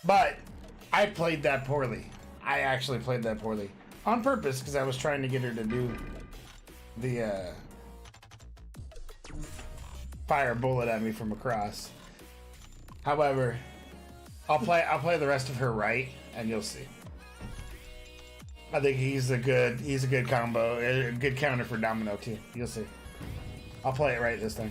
But I played that poorly. I actually played that poorly. On purpose, because I was trying to get her to do the fire a bullet at me from across. However, I'll play the rest of her right, and you'll see. I think he's a good combo, a good counter for Domino too. You'll see. I'll play it right this time.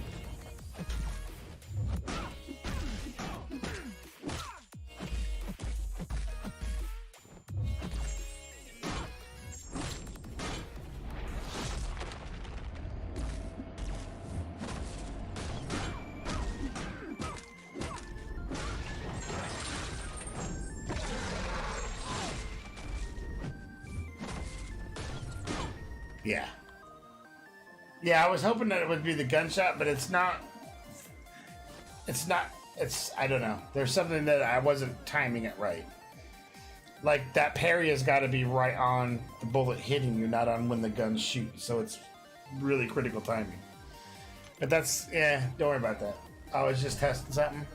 Yeah. Yeah, I was hoping that it would be the gunshot, but it's not. I don't know. There's something that I wasn't timing it right. Like, that parry has got to be right on the bullet hitting you, not on when the gun shoots. So it's really critical timing. But that's, don't worry about that. I was just testing something.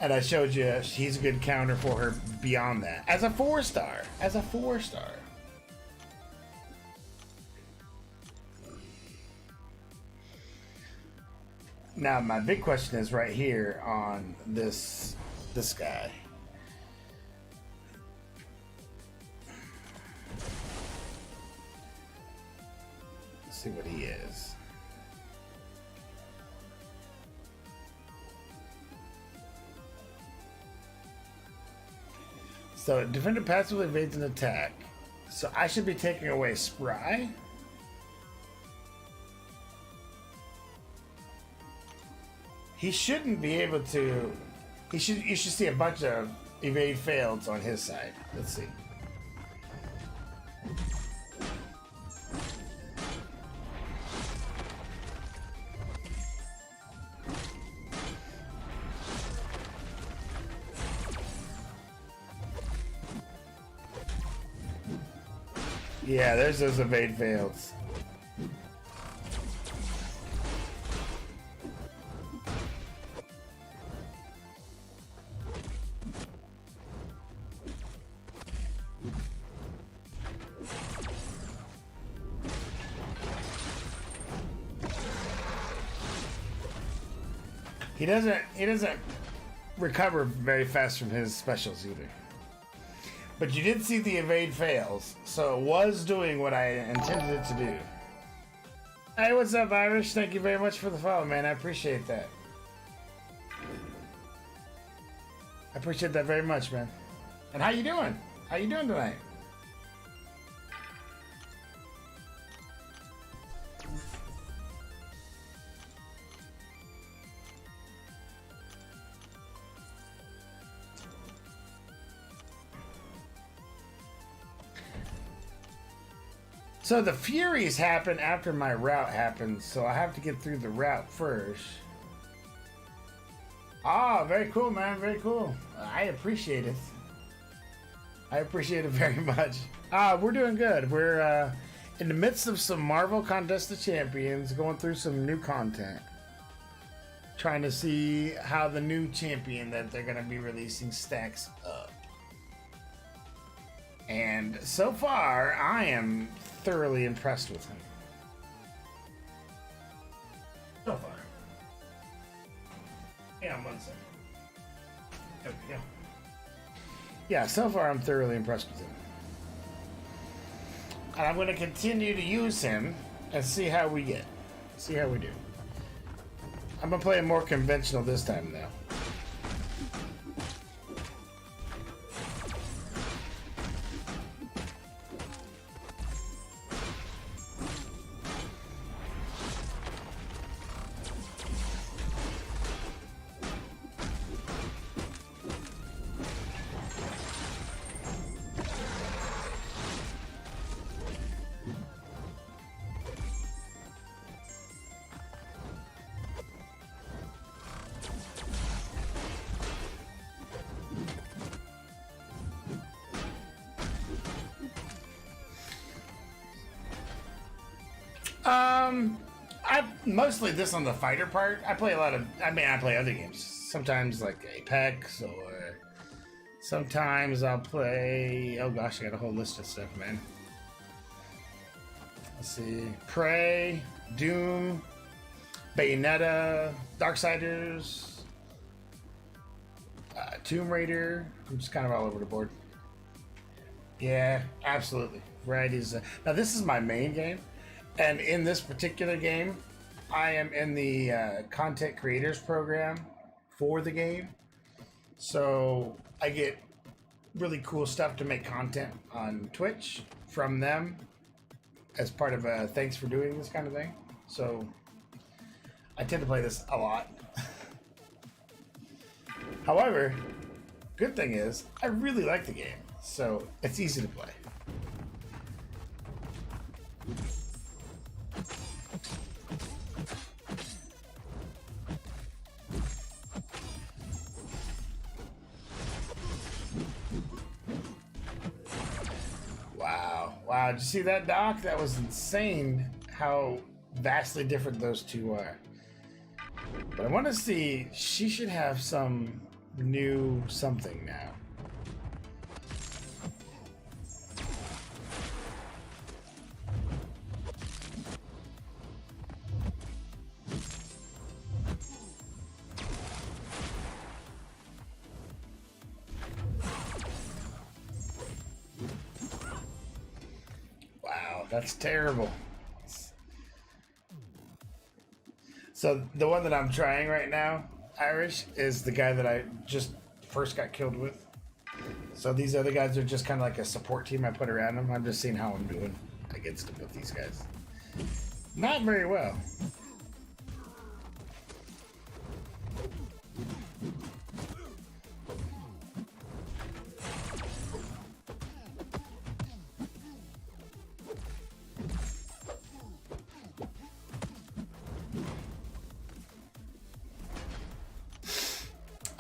And I showed you he's a good counter for her beyond that. As a 4-star. As a 4-star. Now, my big question is right here on this guy. Let's see what he is. So, defender passively evades an attack. So, I should be taking away Spry. He shouldn't be able to. You should see a bunch of evade faileds on his side. Let's see. Yeah, there's those evade fails. He doesn't recover very fast from his specials either. But you did see the evade fails, so it was doing what I intended it to do. Hey, what's up, Irish? Thank you very much for the follow, man. I appreciate that. I appreciate that very much, man. And how you doing? How you doing tonight? So the Furies happen after my route happens, so I have to get through the route first. Ah, very cool, man. Very cool. I appreciate it. I appreciate it very much. We're doing good. We're in the midst of some Marvel Contest of Champions, going through some new content. Trying to see how the new champion that they're going to be releasing stacks up. And so far, I am thoroughly impressed with him. So far. Hang on 1 second. There we go. Yeah, so far I'm thoroughly impressed with him. And I'm going to continue to use him and see how we get. See how we do. I'm going to play him more conventional this time now. I mostly this on the fighter part. I play a lot of. I play other games. Sometimes like Apex, or sometimes I'll play. Oh gosh, I got a whole list of stuff, man. Let's see: Prey, Doom, Bayonetta, Darksiders, Tomb Raider. I'm just kind of all over the board. Yeah, absolutely. Varieties. Now this is my main game. And in this particular game, I am in the content creators program for the game. So I get really cool stuff to make content on Twitch from them as part of a thanks for doing this kind of thing. So I tend to play this a lot. However, good thing is I really like the game. So it's easy to play. Wow, did you see that, Doc? That was insane how vastly different those two are. But I want to see, she should have some new something now. That's terrible. So the one that I'm trying right now, Irish, is the guy that I just first got killed with. So these other guys are just kind of like a support team I put around them. I'm just seeing how I'm doing against them with these guys. Not very well.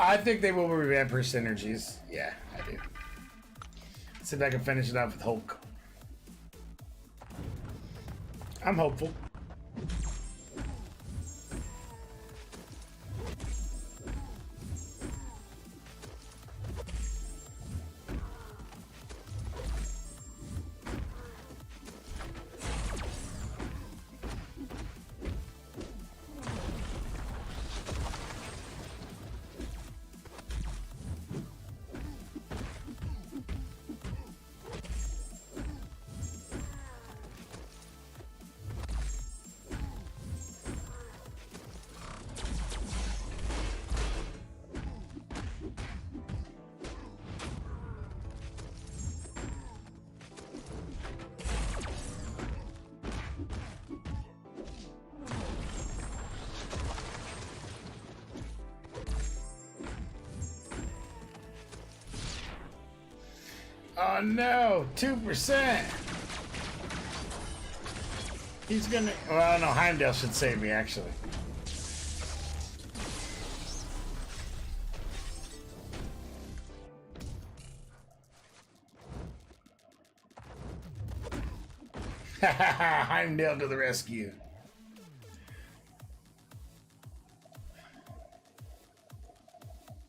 I think they will revamp her synergies. Yeah, I do. Let's see if I can finish it off with Hulk. I'm hopeful. Oh no, 2%. He's gonna. Well, no, Heimdall should save me actually. Heimdall to the rescue.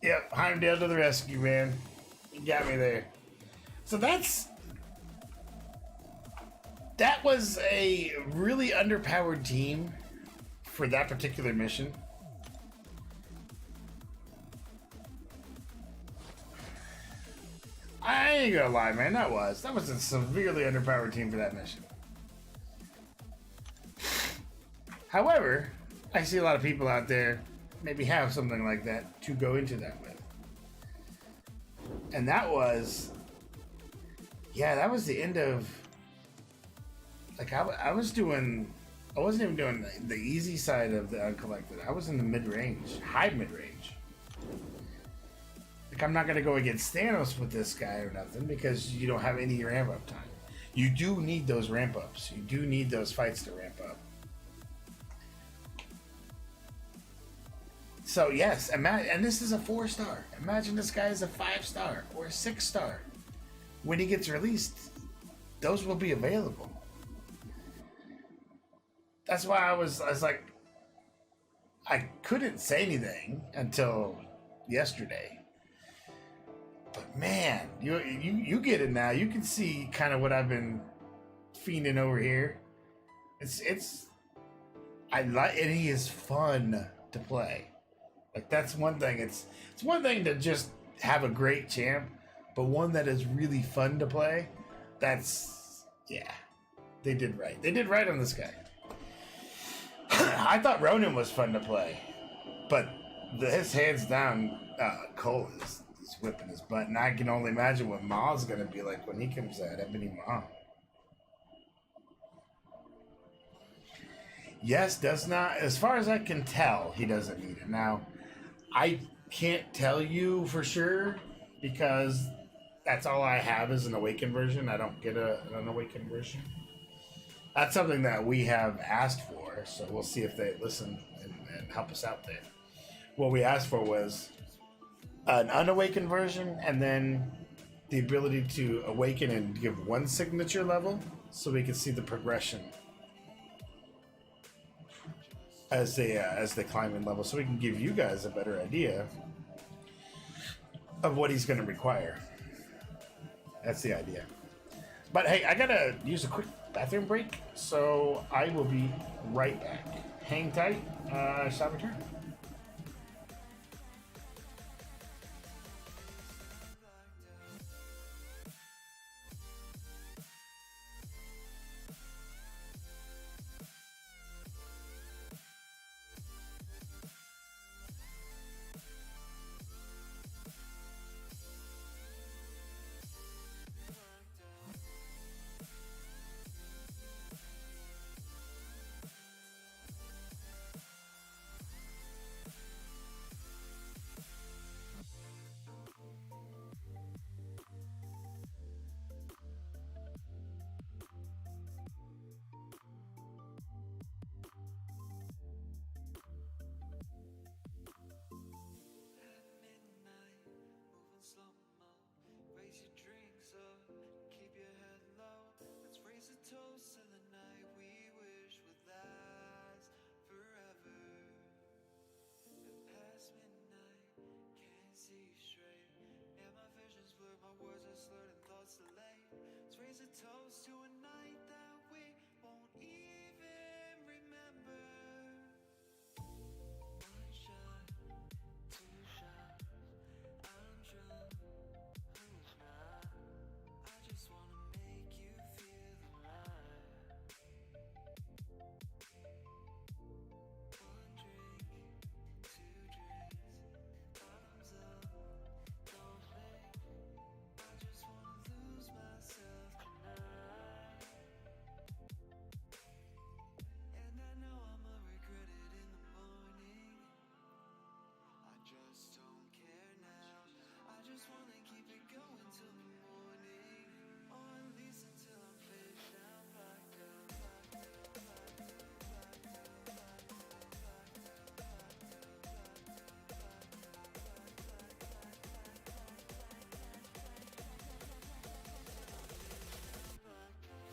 Yep, Heimdall to the rescue, man. You got me there. So that was a really underpowered team for that particular mission. I ain't gonna lie, man. That was a severely underpowered team for that mission. However, I see a lot of people out there maybe have something like that to go into that with. And that was, yeah, that was the end of, like, I wasn't even doing the easy side of the uncollected. I was in the mid-range, high mid-range. Like, I'm not going to go against Thanos with this guy or nothing because you don't have any ramp-up time. You do need those ramp-ups. You do need those fights to ramp up. So yes, and this is a 4-star. Imagine this guy is a 5-star or a 6-star. When he gets released, those will be available. That's why I was like, I couldn't say anything until yesterday. But man, you get it now. You can see kind of what I've been fiending over here. I like, and he is fun to play. Like, that's one thing. It's one thing to just have a great champ, but one that is really fun to play. That's, yeah, they did right. They did right on this guy. I thought Ronan was fun to play, but his hands down, Cull is whipping his butt, and I can only imagine what Ma's gonna be like when he comes out. Ebony Ma. Yes, does not. As far as I can tell, he doesn't need it. Now, I can't tell you for sure because that's all I have is an awakened version. I don't get an awakened version. That's something that we have asked for, so we'll see if they listen and help us out there. What we asked for was an unawakened version and then the ability to awaken and give one signature level so we can see the progression as they climb in level, so we can give you guys a better idea of what he's going to require. That's the idea. But hey, I gotta use a quick bathroom break, so I will be right back. Hang tight. Shall return. words are slurred and thoughts delayed. Let's raise a toast to a night that we won't even remember. One shot, two shots, I'm drunk, who's not? I just wanna make you feel alive. One drink, two drinks, bottoms up, don't blink. I just wanna lose myself tonight. And I know I'ma regret it in the morning. I just don't care now. I just wanna keep it going till the morning, or at least until I'm face down, blacked out, blacked out, blacked out, blacked out, blacked out, blacked out, blacked out, blacked out,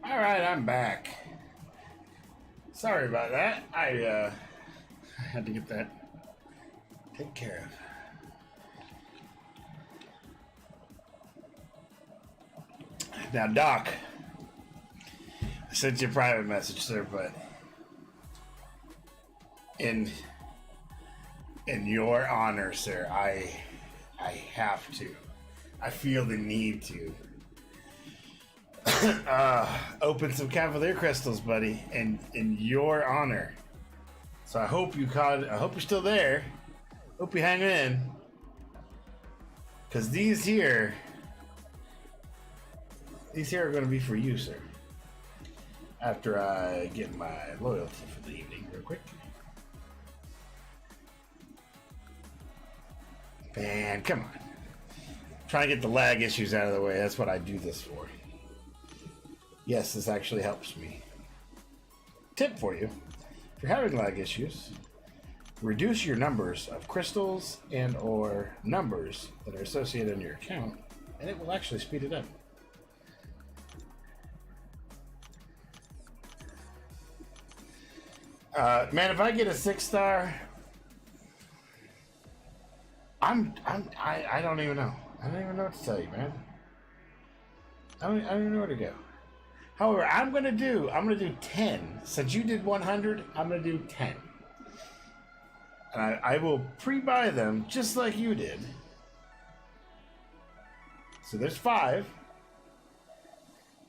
All right, I'm back. Sorry about that. I had to get that taken care of. Now, Doc, I sent you a private message, sir, but in your honor, sir, I have to. I feel the need to open some Cavalier crystals, buddy, in your honor. So I hope you caught. I hope you're still there. Hope you hang in, because these here these here are going to be for you, sir. After I get my loyalty for the evening real quick. Man, come on. Try to get the lag issues out of the way. That's what I do this for. Yes, this actually helps me. Tip for you. If you're having lag issues, reduce your numbers of crystals and or numbers that are associated in your account, and it will actually speed it up. Man, if I get a 6-star, I don't even know. I don't even know what to tell you, man. I don't even know where to go. However, I'm gonna do 10. Since you did 100, I'm gonna do 10. And I will pre-buy them just like you did. So there's 5.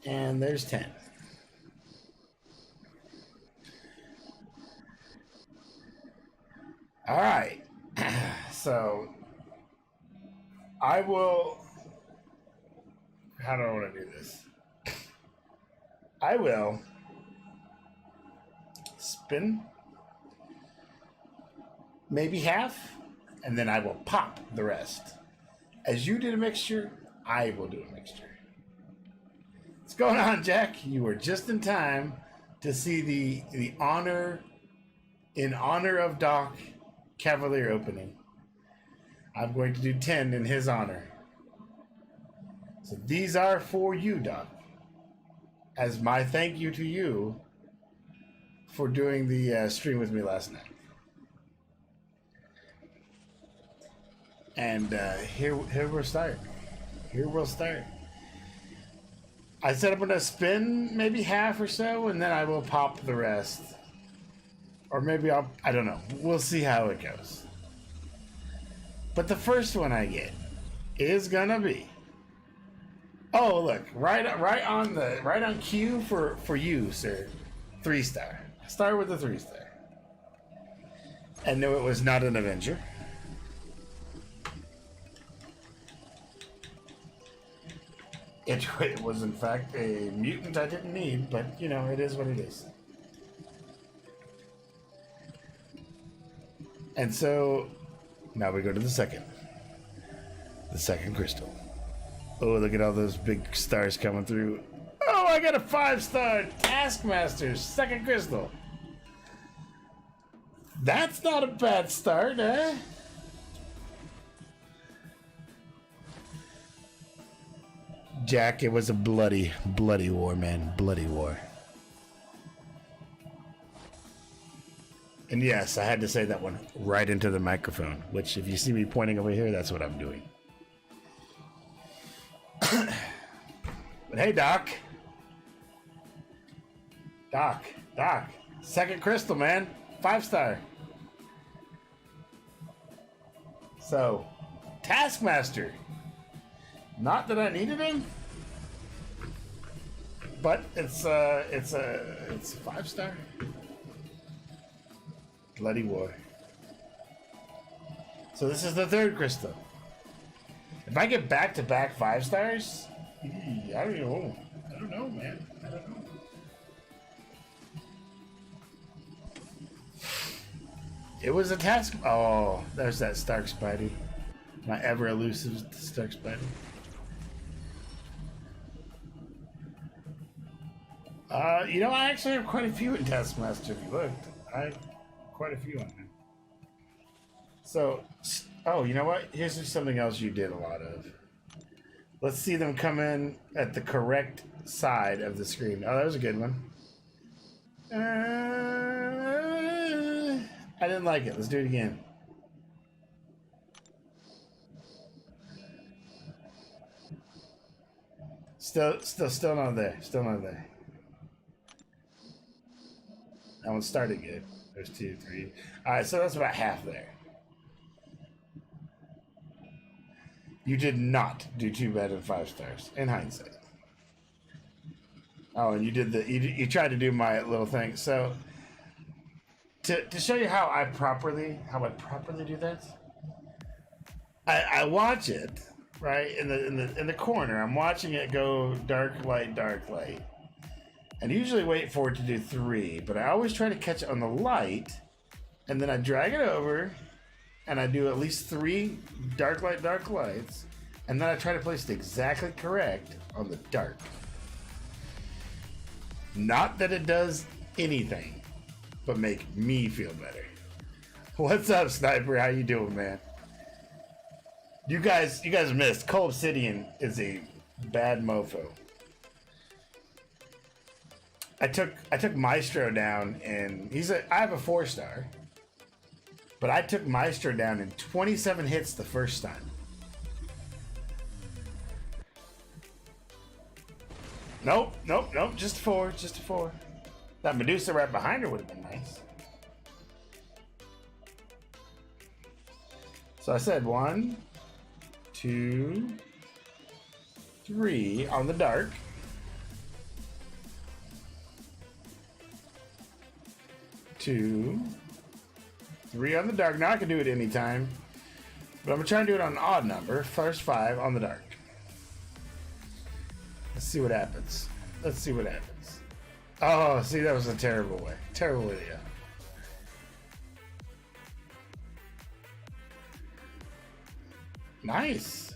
And there's 10. All right. So I will. How do I want to do this? I will spin maybe half, and then I will pop the rest. As you did a mixture, I will do a mixture. What's going on, Jack? You were just in time to see the honor in honor of Doc Cavalier opening. I'm going to do 10 in his honor. So these are for you, Doc, as my thank you to you for doing the stream with me last night. And here we'll start. Here we'll start. I said I'm going to spin maybe half or so, and then I will pop the rest. Or maybe I don't know. We'll see how it goes. But the first one I get is gonna be. Oh, look, right on cue for you, sir. 3-star. Start with the 3-star. And no, it was not an Avenger. It was in fact a mutant I didn't need, but you know, it is what it is. And so now we go to the second crystal. Oh, look at all those big stars coming through. Oh, I got a 5-star Taskmaster, second crystal. That's not a bad start, eh? Jack, it was a bloody war, man. Bloody war. And yes, I had to say that one right into the microphone, which if you see me pointing over here, that's what I'm doing. But hey, Doc. Doc. Second crystal, man. 5-star. So, Taskmaster. Not that I needed him, but it's a 5-star. Bloody war. So this is the third crystal. If I get back-to-back 5-stars, I don't know. I don't know, man. I don't know. It was a task. Oh, there's that Stark Spidey. My ever elusive Stark Spidey. You know, I actually have quite a few in Taskmaster if you looked. I have quite a few on there. So, oh, you know what? Here's something else you did a lot of. Let's see them come in at the correct side of the screen. Oh, that was a good one. I didn't like it. Let's do it again. Still not there. Still not there. That one started good. There's 2, 3. All right, so that's about half there. You did not do too bad in 5 stars, in hindsight. Oh, and you did you tried to do my little thing. So to show you how I properly do that, I watch it, right in the corner. I'm watching it go dark light, and usually wait for it to do 3. But I always try to catch it on the light, and then I drag it over, and I do at least 3 dark lights, and then I try to place it exactly correct on the dark. Not that it does anything, but make me feel better. What's up, Sniper? How you doing, man? You guys missed. Cull Obsidian is a bad mofo. I took Maestro down, and I have a 4-star, but I took Maestro down in 27 hits the first time. Nope, just a 4, That Medusa right behind her would have been nice. So I said 1, 2, 3 on the dark. 2, 3 on the dark. Now I can do it anytime, but I'm gonna try and do it on an odd number. First 5 on the dark. Let's see what happens. Oh, see, that was a terrible way. Terrible idea. Nice.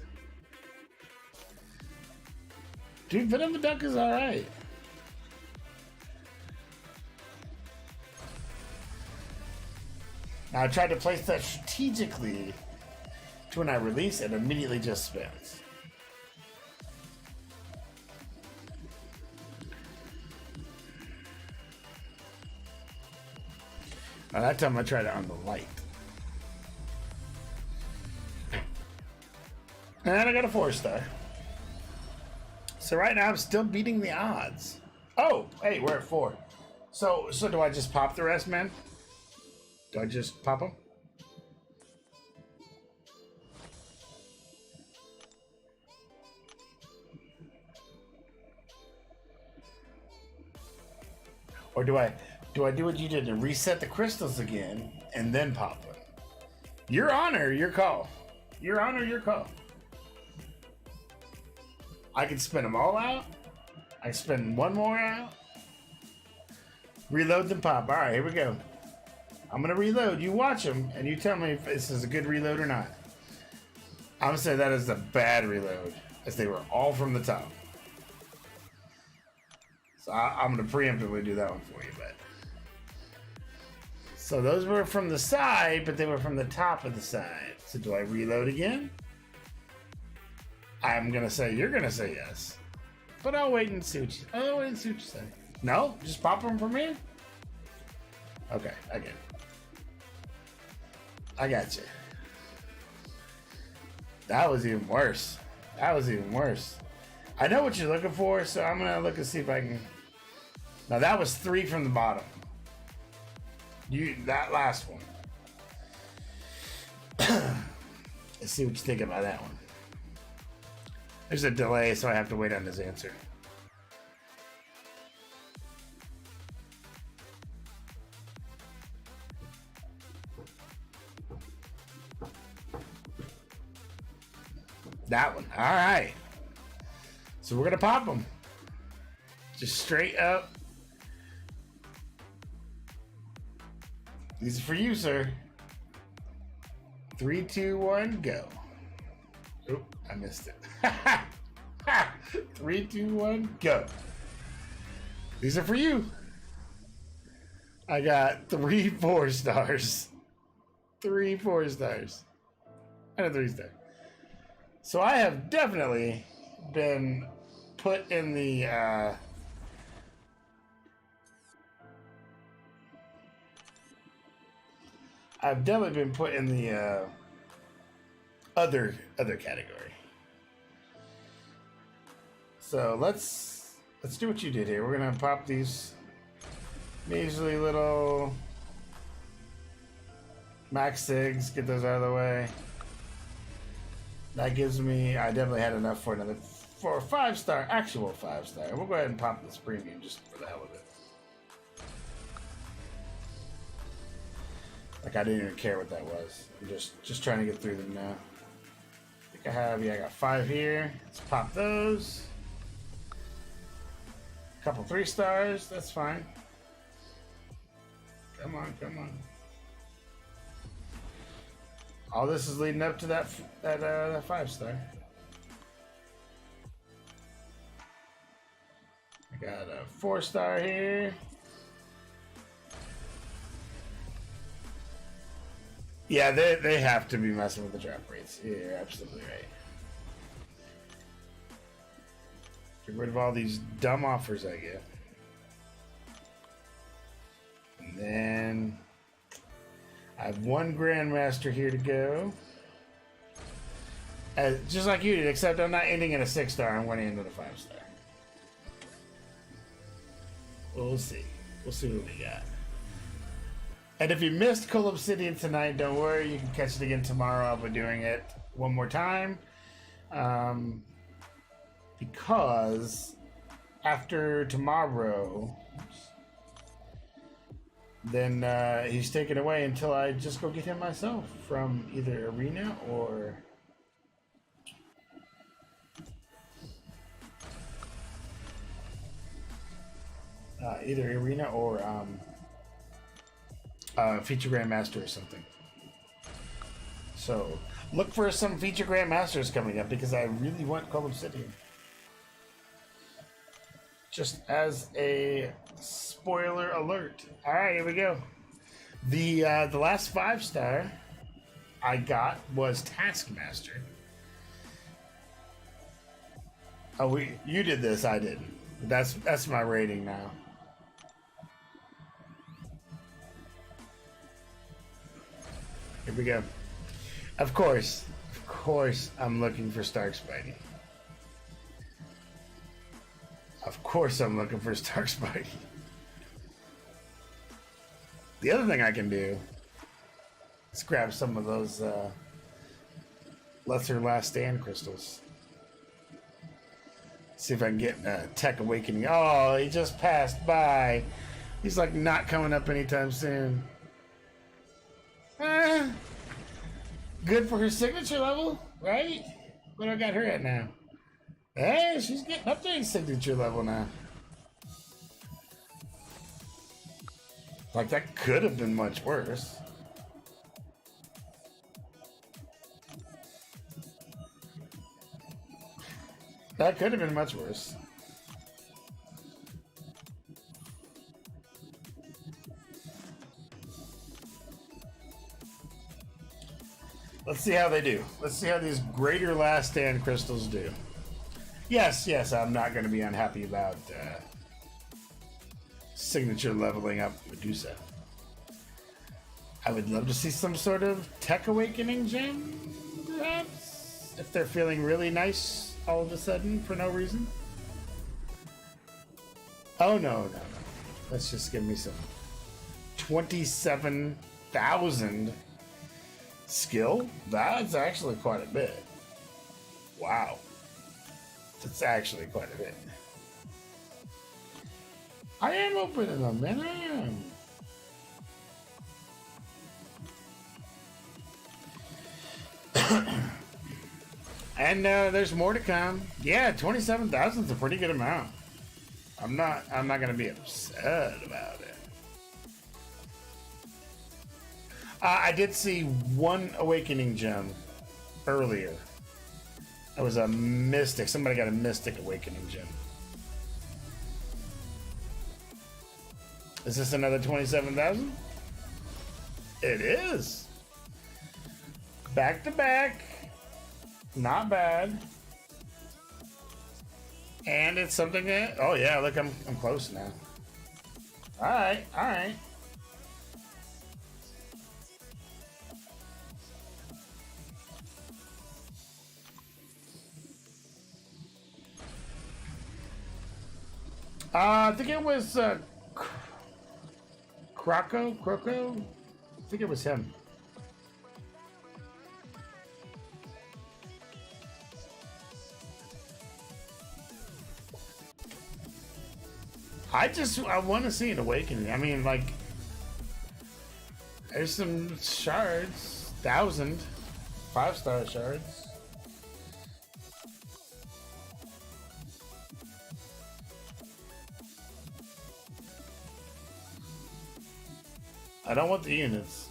Dude, Venom the Duck is alright. Now I tried to place that strategically to when I release it, immediately just spins. Now that time I tried it on the light. And I got a 4-star. So right now I'm still beating the odds. Oh, hey, we're at 4. So do I just pop the rest, man? Do I just pop them? Or do I do what you did and reset the crystals again and then pop them? Your honor, your call. Your honor, your call. I can spin them all out. I can spin one more out. Reload then pop. All right, here we go. I'm gonna reload. You watch them and you tell me if this is a good reload or not. I'm gonna say that is a bad reload, as they were all from the top. So I'm gonna preemptively do that one for you, but. So those were from the side, but they were from the top of the side. So do I reload again? I'm gonna say you're gonna say yes, but I'll wait and see what you say. No, just pop them for me. Okay, I get it. I got you. That was even worse. I know what you're looking for, so I'm gonna look and see if I can. Now that was 3 from the bottom. That last one. Let's see what you think about that one. There's a delay, so I have to wait on his answer. That one. All right. So we're going to pop them. Just straight up. These are for you, sir. 3, 2, 1, go. Oop, I missed it. 3, 2, 1, go. These are for you. I got 3 4-stars. 3 4-stars. And a 3-star. So I have definitely been put in the other category. So let's do what you did here. We're gonna pop these measly little max sigs, get those out of the way. That gives me, I definitely had enough for a 5-star, actual 5-star. We'll go ahead and pop this premium just for the hell of it. Like I didn't even care what that was. I'm just trying to get through them now. I got 5 here. Let's pop those. Couple 3 stars, that's fine. Come on, come on. All this is leading up to that 5-star. I got a 4-star here. Yeah, they have to be messing with the drop rates. Yeah, you're absolutely right. Get rid of all these dumb offers I get. And then I have 1 Grandmaster here to go. Just like you did, except I'm not ending in a 6-star. I'm going to end with a 5-star. We'll see. We'll see what we got. And if you missed Cull Obsidian tonight, don't worry. You can catch it again tomorrow. I'll be doing it one more time. Because after tomorrow, then he's taken away until I just go get him myself from either Arena or... either Arena or Feature Grandmaster or something. So look for some Feature Grandmasters coming up because I really want Cull Obsidian. Just as a spoiler alert. All right, here we go. The last 5-star I got was Taskmaster. Oh, you did this, I didn't. That's my rating now. Here we go. Of course, I'm looking for Stark Spidey. Of course I'm looking for Stark Spidey. The other thing I can do is grab some of those Lesser Last Stand crystals. See if I can get Tech Awakening. Oh, he just passed by. He's like not coming up anytime soon. Good for her signature level, right? What do I got her at now? Hey, she's getting up to signature level now. Like, that could have been much worse. That could have been much worse. Let's see how they do. Let's see how these Greater Last Stand crystals do. Yes, I'm not going to be unhappy about signature leveling up Medusa. I would love to see some sort of Tech Awakening gem, perhaps, if they're feeling really nice all of a sudden for no reason. Oh, no. Let's just give me some 27,000 skill. That's actually quite a bit. Wow. That's actually quite a bit. I am opening them, man. I am. And there's more to come. Yeah, 27,000 is a pretty good amount. I'm not gonna be upset about it. I did see 1 Awakening gem earlier. It was a Mystic. Somebody got a Mystic Awakening gem. Is this another 27,000? It is. Back to back. Not bad. And it's something that... Oh, yeah, look, I'm close now. All right. I think it was Croco. I think it was him. I want to see an awakening. I mean, like, there's some shards, 1,000 5-star shards. I don't want the units.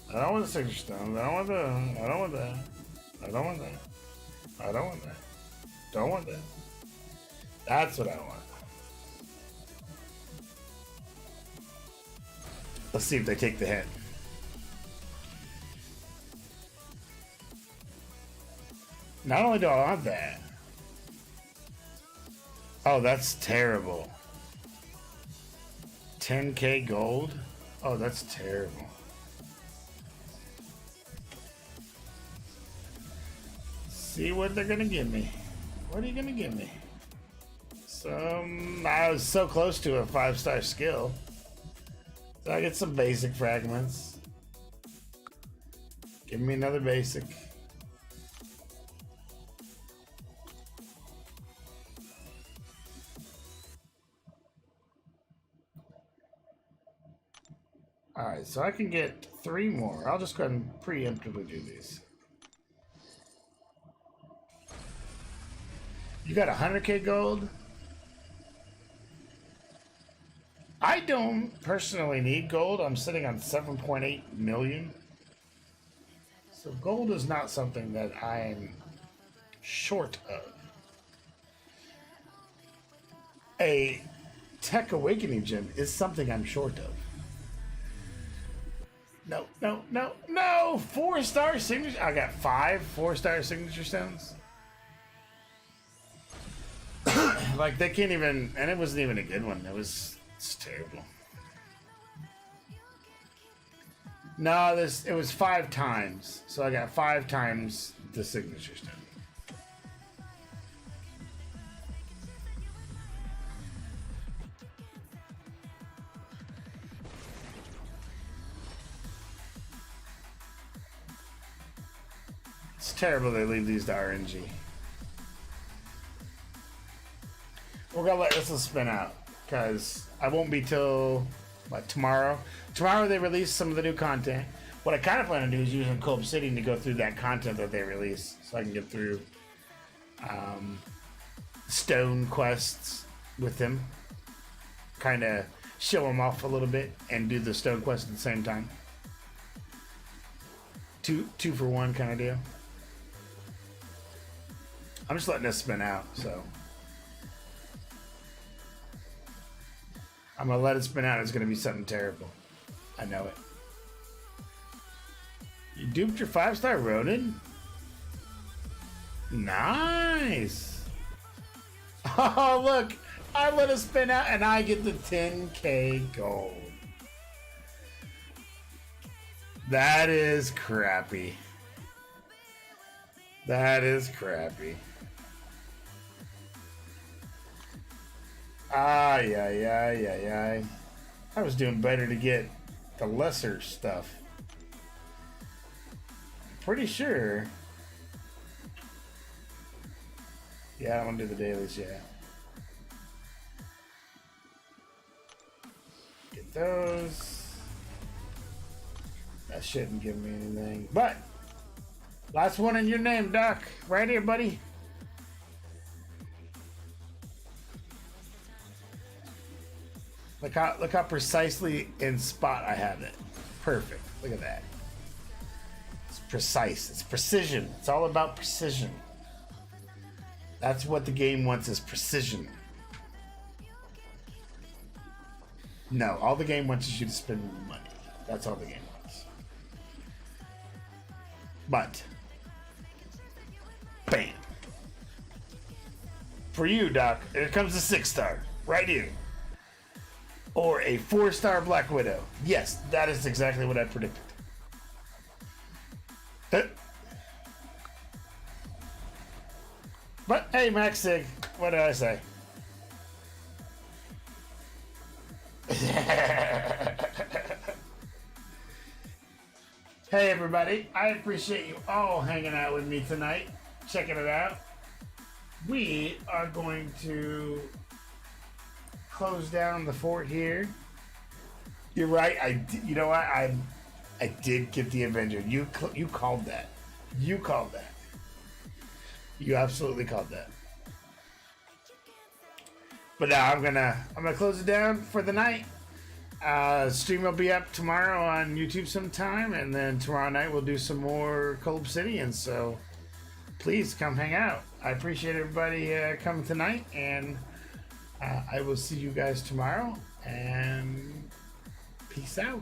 I don't want the signature stones. I don't want the. I don't want that. I don't want that. I don't want that. Don't want that. That's what I want. Let's see if they take the hit. Not only do I want that. Oh, that's terrible. 10K gold? Oh, that's terrible. See what they're gonna give me. What are you gonna give me? I was so close to a 5-star skill. So I get some basic fragments. Give me another basic. Alright, so I can get 3 more. I'll just go ahead and preemptively do these. You got 100K gold? I don't personally need gold. I'm sitting on 7.8 million. So gold is not something that I'm short of. A Tech Awakening gem is something I'm short of. No, no, no, no! 4-star signature. I got 5 4-star signature stones. Like they can't even, and it wasn't even a good one. It's terrible. No, it was 5 times. So I got 5 times the signature stone. It's terrible they leave these to RNG. We're gonna let this one spin out because I won't be till tomorrow. Tomorrow they release some of the new content. What I kind of plan to do is using Cull Obsidian to go through that content that they release, so I can get through stone quests with them. Kind of show them off a little bit and do the stone quest at the same time. Two for one kind of deal. I'm just letting this spin out, so. I'm gonna let it spin out. It's gonna be something terrible. I know it. You duped your 5-star Ronin? Nice. Oh, look. I let it spin out and I get the 10K gold. That is crappy. That is crappy. Ay, ay, ay, ay, ay. I was doing better to get the lesser stuff. Pretty sure. Yeah, I don't want to do the dailies yet. Get those. That shouldn't give me anything. But, last one in your name, Doc. Right here, buddy. Look how precisely in spot I have it. Perfect. Look at that. It's precise. It's precision. It's all about precision. That's what the game wants, is precision. No, all the game wants is you to spend money. That's all the game wants. But, bam. For you, Doc, here comes a 6-star. Right here. Or a 4-star Black Widow. Yes, that is exactly what I predicted. But hey, Max Sig, what did I say? Hey everybody, I appreciate you all hanging out with me tonight, checking it out. We are going to close down the fort here. You're right. You know what? I did get the Avenger. You called that. You called that. You absolutely called that. But now I'm gonna close it down for the night. Stream will be up tomorrow on YouTube sometime, and then tomorrow night we'll do some more Cull Obsidian. So please come hang out. I appreciate everybody coming tonight, and I will see you guys tomorrow. And peace out.